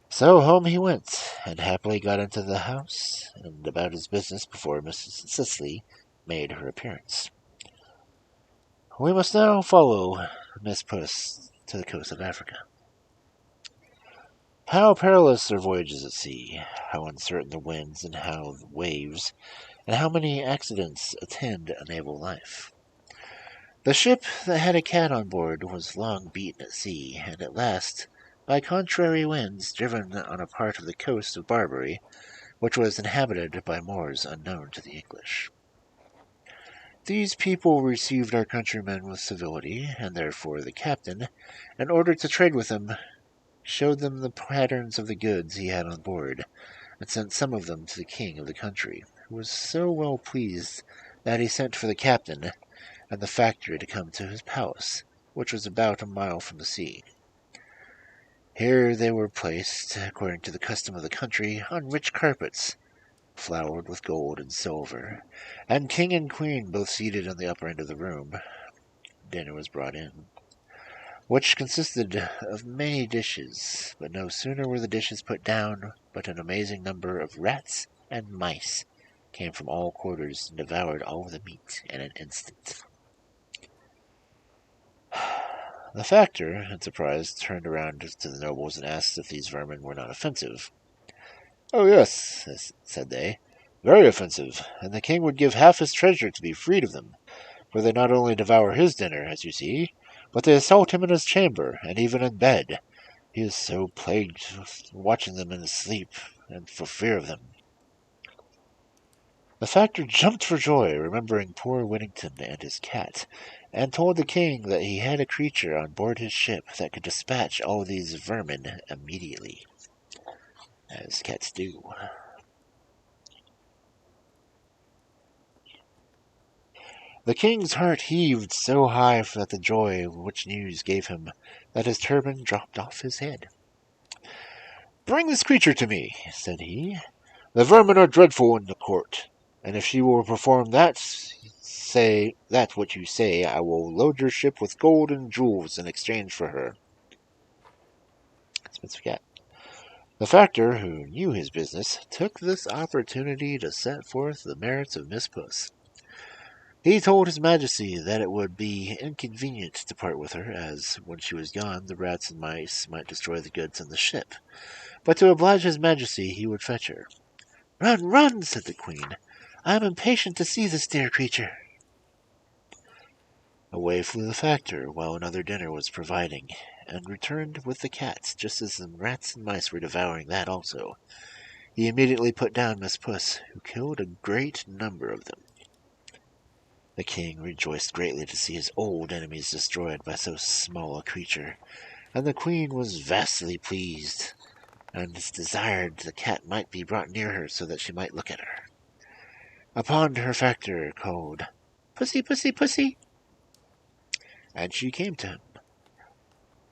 So home he went, and happily got into the house and about his business before Mrs. Cicely made her appearance. We must now follow Miss Puss to the coast of Africa. How perilous their voyages at sea, how uncertain the winds and how the waves, and how many accidents attend a naval life. The ship that had a cat on board was long beaten at sea, and at last, by contrary winds, driven on a part of the coast of Barbary, which was inhabited by Moors unknown to the English. These people received our countrymen with civility, and therefore the captain, in order to trade with them, showed them the patterns of the goods he had on board, and sent some of them to the king of the country, who was so well pleased that he sent for the captain and the factor to come to his palace, which was about a mile from the sea. Here they were placed, according to the custom of the country, on rich carpets, flowered with gold and silver, and king and queen both seated on the upper end of the room. Dinner was brought in, which consisted of many dishes, but no sooner were the dishes put down, but an amazing number of rats and mice came from all quarters and devoured all the meat in an instant. The factor, in surprise, turned around to the nobles and asked if these vermin were not offensive. Oh, yes, said they, very offensive, and the king would give half his treasure to be freed of them, for they not only devour his dinner, as you see, but they assault him in his chamber, and even in bed. He is so plagued with watching them in his sleep, and for fear of them. The factor jumped for joy, remembering poor Whittington and his cat, and told the king that he had a creature on board his ship that could dispatch all these vermin immediately, as cats do. The king's heart heaved so high at the joy which news gave him that his turban dropped off his head. "Bring this creature to me," said he. "The vermin are dreadful in the court, and if she will perform that what you say, I will load your ship with gold and jewels in exchange for her." Spencer Cat. The factor, who knew his business, took this opportunity to set forth the merits of Miss Puss. He told his majesty that it would be inconvenient to part with her, as, when she was gone, the rats and mice might destroy the goods on the ship, but to oblige his majesty he would fetch her. "Run, run," said the queen. "I am impatient to see this dear creature." Away flew the factor, while another dinner was providing, and returned with the cat, just as the rats and mice were devouring that also. He immediately put down Miss Puss, who killed a great number of them. The king rejoiced greatly to see his old enemies destroyed by so small a creature, and the queen was vastly pleased, and desired the cat might be brought near her so that she might look at her. Upon her factor called, "Pussy, pussy, pussy," and she came to him.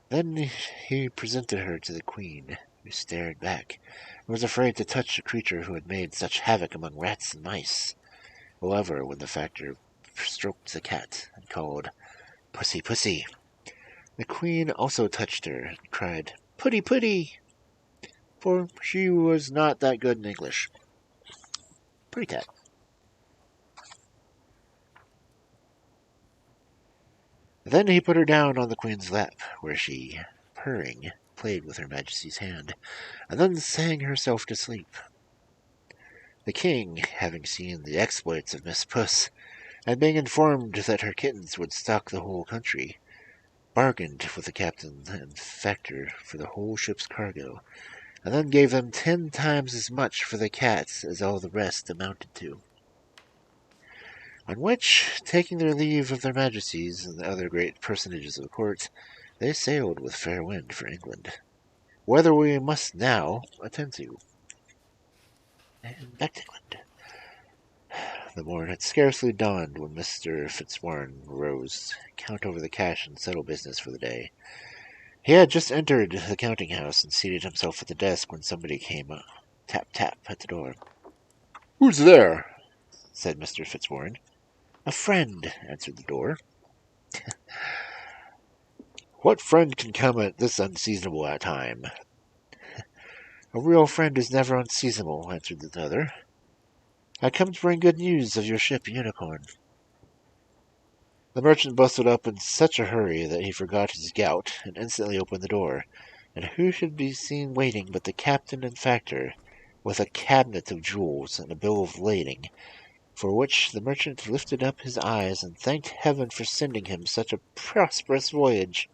Then he presented her to the queen, who stared back, and was afraid to touch a creature who had made such havoc among rats and mice. However, when the factor stroked the cat and called, "Pussy, pussy," the queen also touched her and cried, "Putty, putty," for she was not that good in English. Pretty cat. Then he put her down on the queen's lap, where she, purring, played with her majesty's hand, and then sang herself to sleep. The king, having seen the exploits of Miss Puss, and being informed that her kittens would stock the whole country, bargained with the captain and factor for the whole ship's cargo, and then gave them 10 times as much for the cats as all the rest amounted to. On which, taking their leave of their majesties and the other great personages of the court, they sailed with fair wind for England, whether we must now attend to. And back to England. The morn had scarcely dawned when Mr. Fitzwarren rose, count over the cash and settle business for the day. He had just entered the counting-house and seated himself at the desk when somebody came up, tap, at the door. "Who's there?" said Mr. Fitzwarren. A friend, answered the door. "What friend can come at this unseasonable time?" A real friend is never unseasonable, answered the other. I come to bring good news of your ship Unicorn. The merchant bustled up in such a hurry that he forgot his gout, and instantly opened the door, and who should be seen waiting but the captain and factor, with a cabinet of jewels and a bill of lading, for which the merchant lifted up his eyes and thanked heaven for sending him such a prosperous voyage.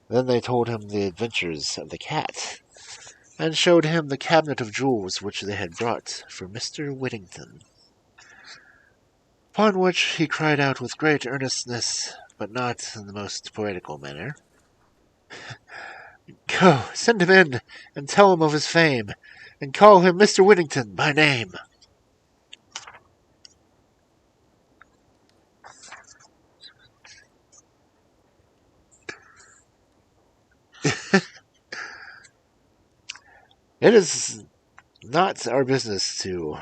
Then they told him the adventures of the cat, and showed him the cabinet of jewels which they had brought for Mr. Whittington. Upon which he cried out with great earnestness, but not in the most poetical manner, Go, send him in, and tell him of his fame, and call him Mr. Whittington by name. It is not our business to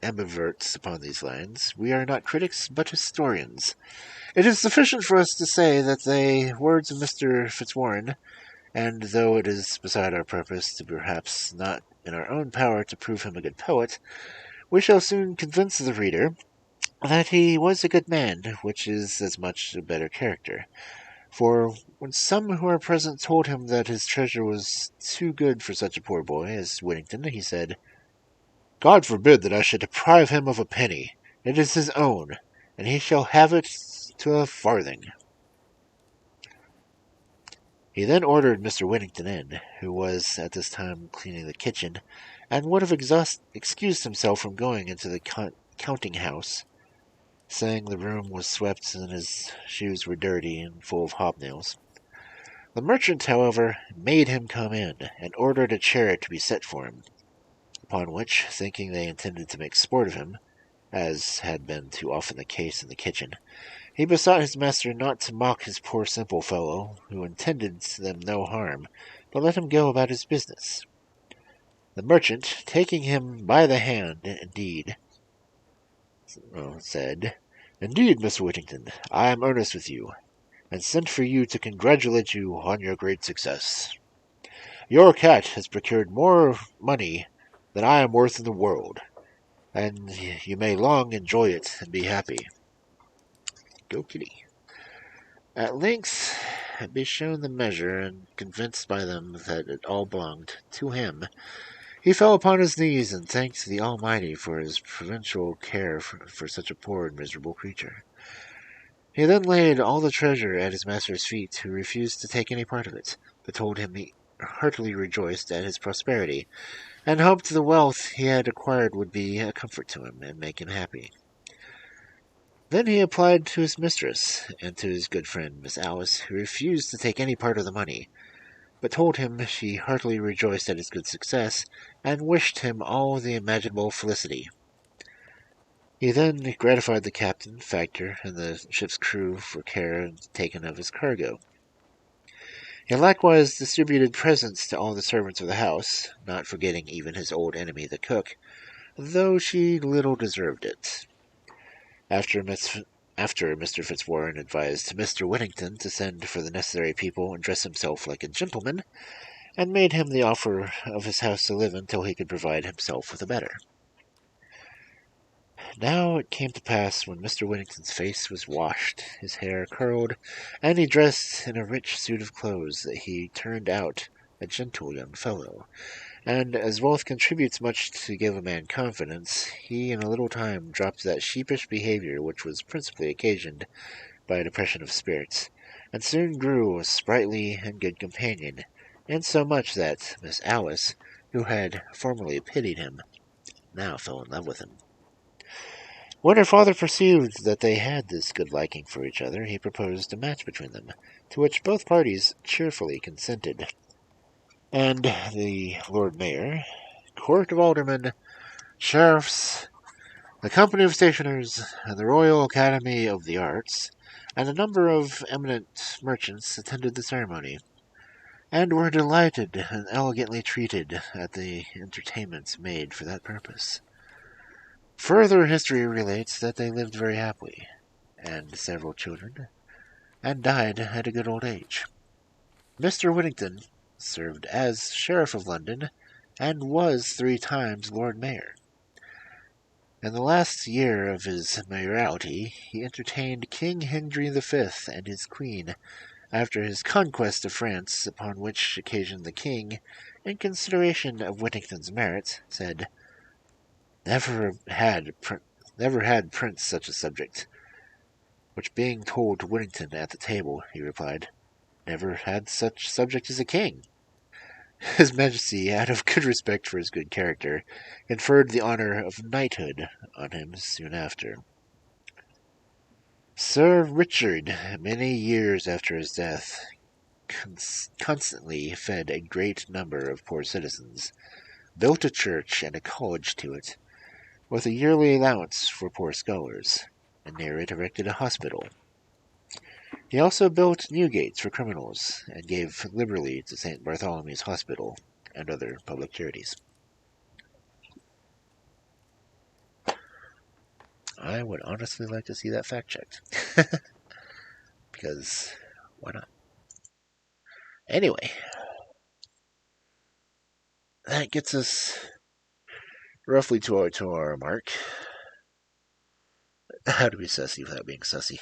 ambivert upon these lines. We are not critics, but historians. It is sufficient for us to say that the words of Mr. Fitzwarren, and though it is beside our purpose to perhaps not in our own power to prove him a good poet, we shall soon convince the reader that he was a good man, which is as much a better character. For when some who are present told him that his treasure was too good for such a poor boy as Whittington, he said, God forbid that I should deprive him of a penny. It is his own, and he shall have it to a farthing. He then ordered Mr. Whittington in, who was at this time cleaning the kitchen, and would have excused himself from going into the counting-house, saying the room was swept and his shoes were dirty and full of hobnails. The merchant, however, made him come in, and ordered a chair to be set for him, upon which, thinking they intended to make sport of him, as had been too often the case in the kitchen, he besought his master not to mock his poor simple fellow, who intended them no harm, but let him go about his business. The merchant, taking him by the hand, said, Indeed, Mr. Whittington, I am earnest with you, and sent for you to congratulate you on your great success. Your cat has procured more money than I am worth in the world, and you may long enjoy it and be happy. Go kitty. At length, be shown the measure, and convinced by them that it all belonged to him, he fell upon his knees and thanked the Almighty for his providential care for such a poor and miserable creature. He then laid all the treasure at his master's feet, who refused to take any part of it, but told him he heartily rejoiced at his prosperity, and hoped the wealth he had acquired would be a comfort to him and make him happy. Then he applied to his mistress, and to his good friend Miss Alice, who refused to take any part of the money, but told him she heartily rejoiced at his good success, and wished him all the imaginable felicity. He then gratified the captain, factor, and the ship's crew for care taken of his cargo. He likewise distributed presents to all the servants of the house, not forgetting even his old enemy the cook, though she little deserved it. After Mr. Fitzwarren advised Mr. Whittington to send for the necessary people and dress himself like a gentleman, and made him the offer of his house to live in till he could provide himself with a better. Now it came to pass when Mr. Whittington's face was washed, his hair curled, and he dressed in a rich suit of clothes, that he turned out a gentle young fellow, And as wealth contributes much to give a man confidence, he in a little time dropped that sheepish behavior which was principally occasioned by a depression of spirits, and soon grew a sprightly and good companion, insomuch that Miss Alice, who had formerly pitied him, now fell in love with him. When her father perceived that they had this good liking for each other, he proposed a match between them, to which both parties cheerfully consented. And the Lord Mayor, Court of Aldermen, Sheriffs, the Company of Stationers, the Royal Academy of the Arts, and a number of eminent merchants attended the ceremony, and were delighted and elegantly treated at the entertainments made for that purpose. Further history relates that they lived very happily, and several children, and died at a good old age. Mr. Whittington served as Sheriff of London, and was 3 times Lord Mayor. In the last year of his mayoralty, he entertained King Henry V and his queen, after his conquest of France, upon which occasion the king, in consideration of Whittington's merits, said, Never had prince such a subject. Which being told to Whittington at the table, he replied, Never had such subject as a king. His Majesty, out of good respect for his good character, conferred the honour of knighthood on him soon after. Sir Richard, many years after his death, constantly fed a great number of poor citizens, built a church and a college to it, with a yearly allowance for poor scholars, and near it erected a hospital. He also built new gates for criminals, and gave liberally to St. Bartholomew's Hospital and other public charities. I would honestly like to see that fact checked. Because, why not? Anyway, that gets us roughly to our mark. How to be sussy without being sussy.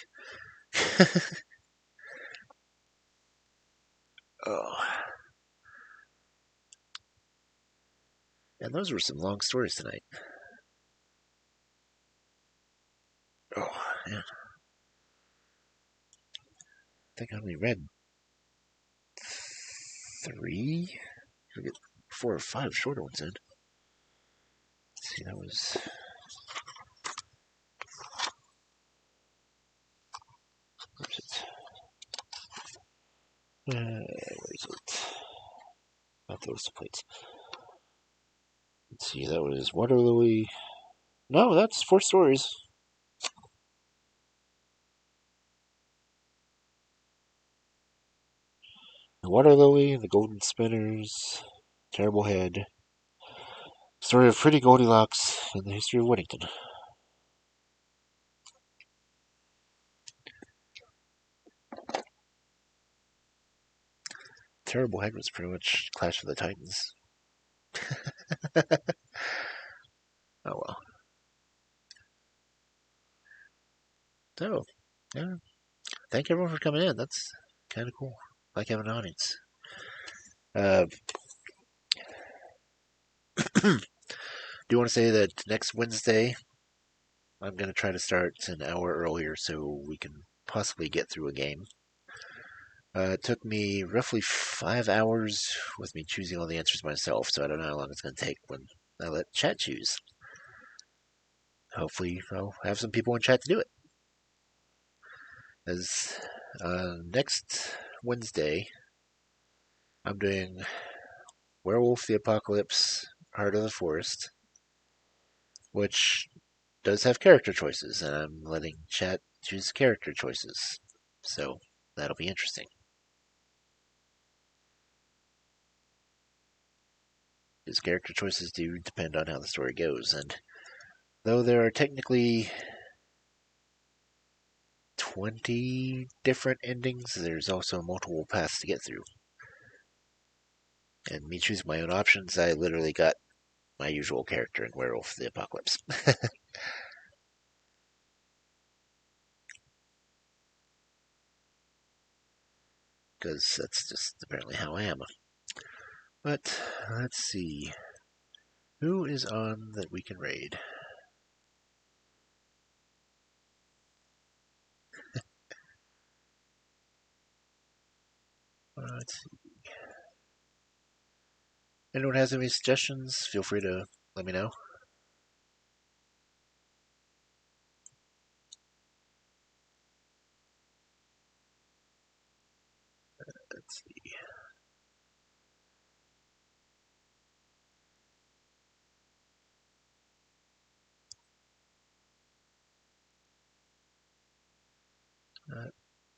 Oh. And those were some long stories tonight. Oh, man. I think I only read 3? I get 4 or 5 shorter ones in. Let's see, that was... Where's it? Where is it? Not those plates. Let's see, that was Waterloo. No, that's 4 stories. The Waterlily, the Golden Spinners, Terrible Head, Story of Pretty Goldilocks, and the History of Whittington. Terrible Head was pretty much Clash of the Titans. Oh well. So, yeah. Thank everyone for coming in. That's kind of cool. Like having an audience. Do you want to say that next Wednesday I'm going to try to start an hour earlier so we can possibly get through a game? It took me roughly 5 hours with me choosing all the answers myself, so I don't know how long it's going to take when I let chat choose. Hopefully I'll have some people in chat to do it. As next Wednesday, I'm doing Werewolf the Apocalypse, Heart of the Forest, which does have character choices, and I'm letting chat choose character choices. So that'll be interesting. Because character choices do depend on how the story goes, and though there are technically 20 different endings, there's also multiple paths to get through. And me choosing my own options, I literally got my usual character in Werewolf the Apocalypse. Because that's just apparently how I am. But let's see. Who is on that we can raid? Let's see. Anyone has any suggestions? Feel free to let me know. Let's see.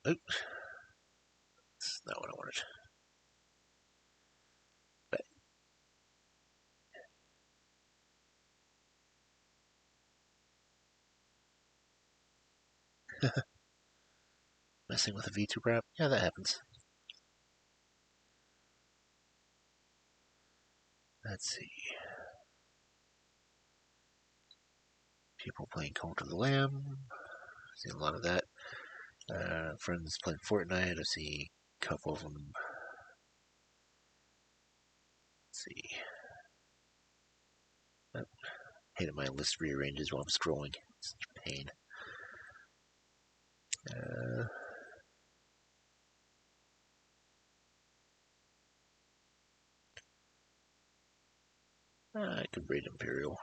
Oops. That's not what I wanted. But messing with a V2 wrap? Yeah, that happens. Let's see. People playing Cult of the Lamb. See a lot of that. Friends playing Fortnite. I see a couple of them. Let's see. Oh, hated my list rearranges while I'm scrolling. It's such a pain. I could raid Imperial.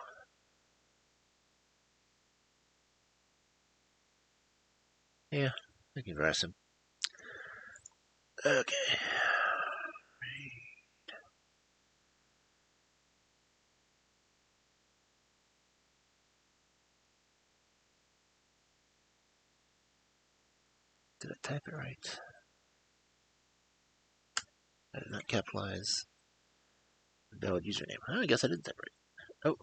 Yeah, I can harass him. Okay. Did I type it right? I did not capitalize the valid username. I guess I did type it right. Oh.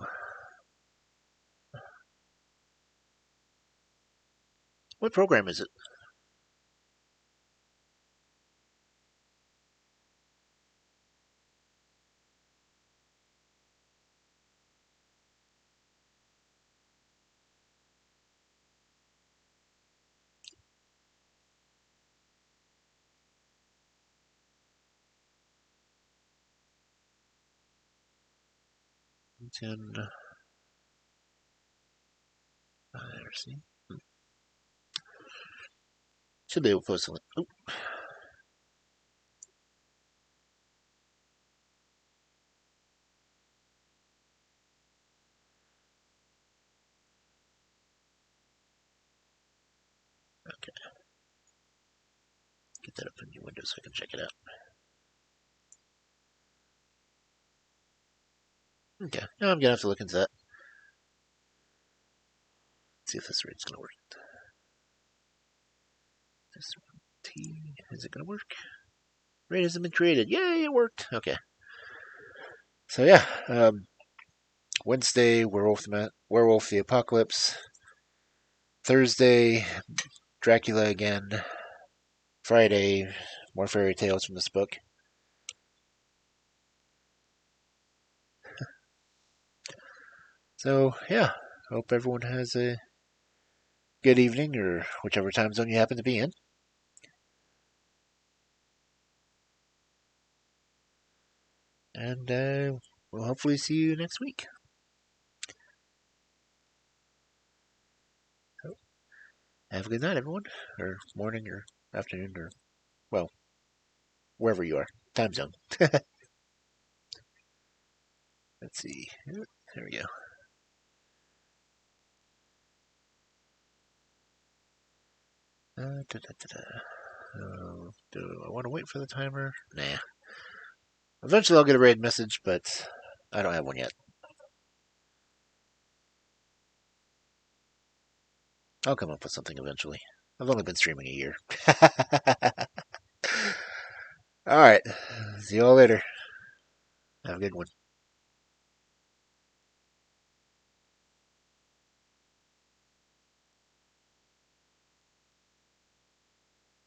What program is it? IRC. Should be able to post a link. Oh. Okay. Get that up in your window so I can check it out. Okay. Now I'm gonna have to look into that. See if this raid's gonna work. This T, is it gonna work? Raid hasn't been created. Yay, it worked. Okay. So yeah, Wednesday, Werewolf the Apocalypse. Thursday, Dracula again. Friday, more fairy tales from this book. So yeah, hope everyone has a good evening or whichever time zone you happen to be in. And we'll hopefully see you next week. So, have a good night, everyone, or morning, or afternoon, or, well, wherever you are. Time zone. Let's see. There we go. Do I want to wait for the timer? Nah. Eventually I'll get a raid message, but I don't have one yet. I'll come up with something eventually. I've only been streaming a year. Alright. See you all later. Have a good one.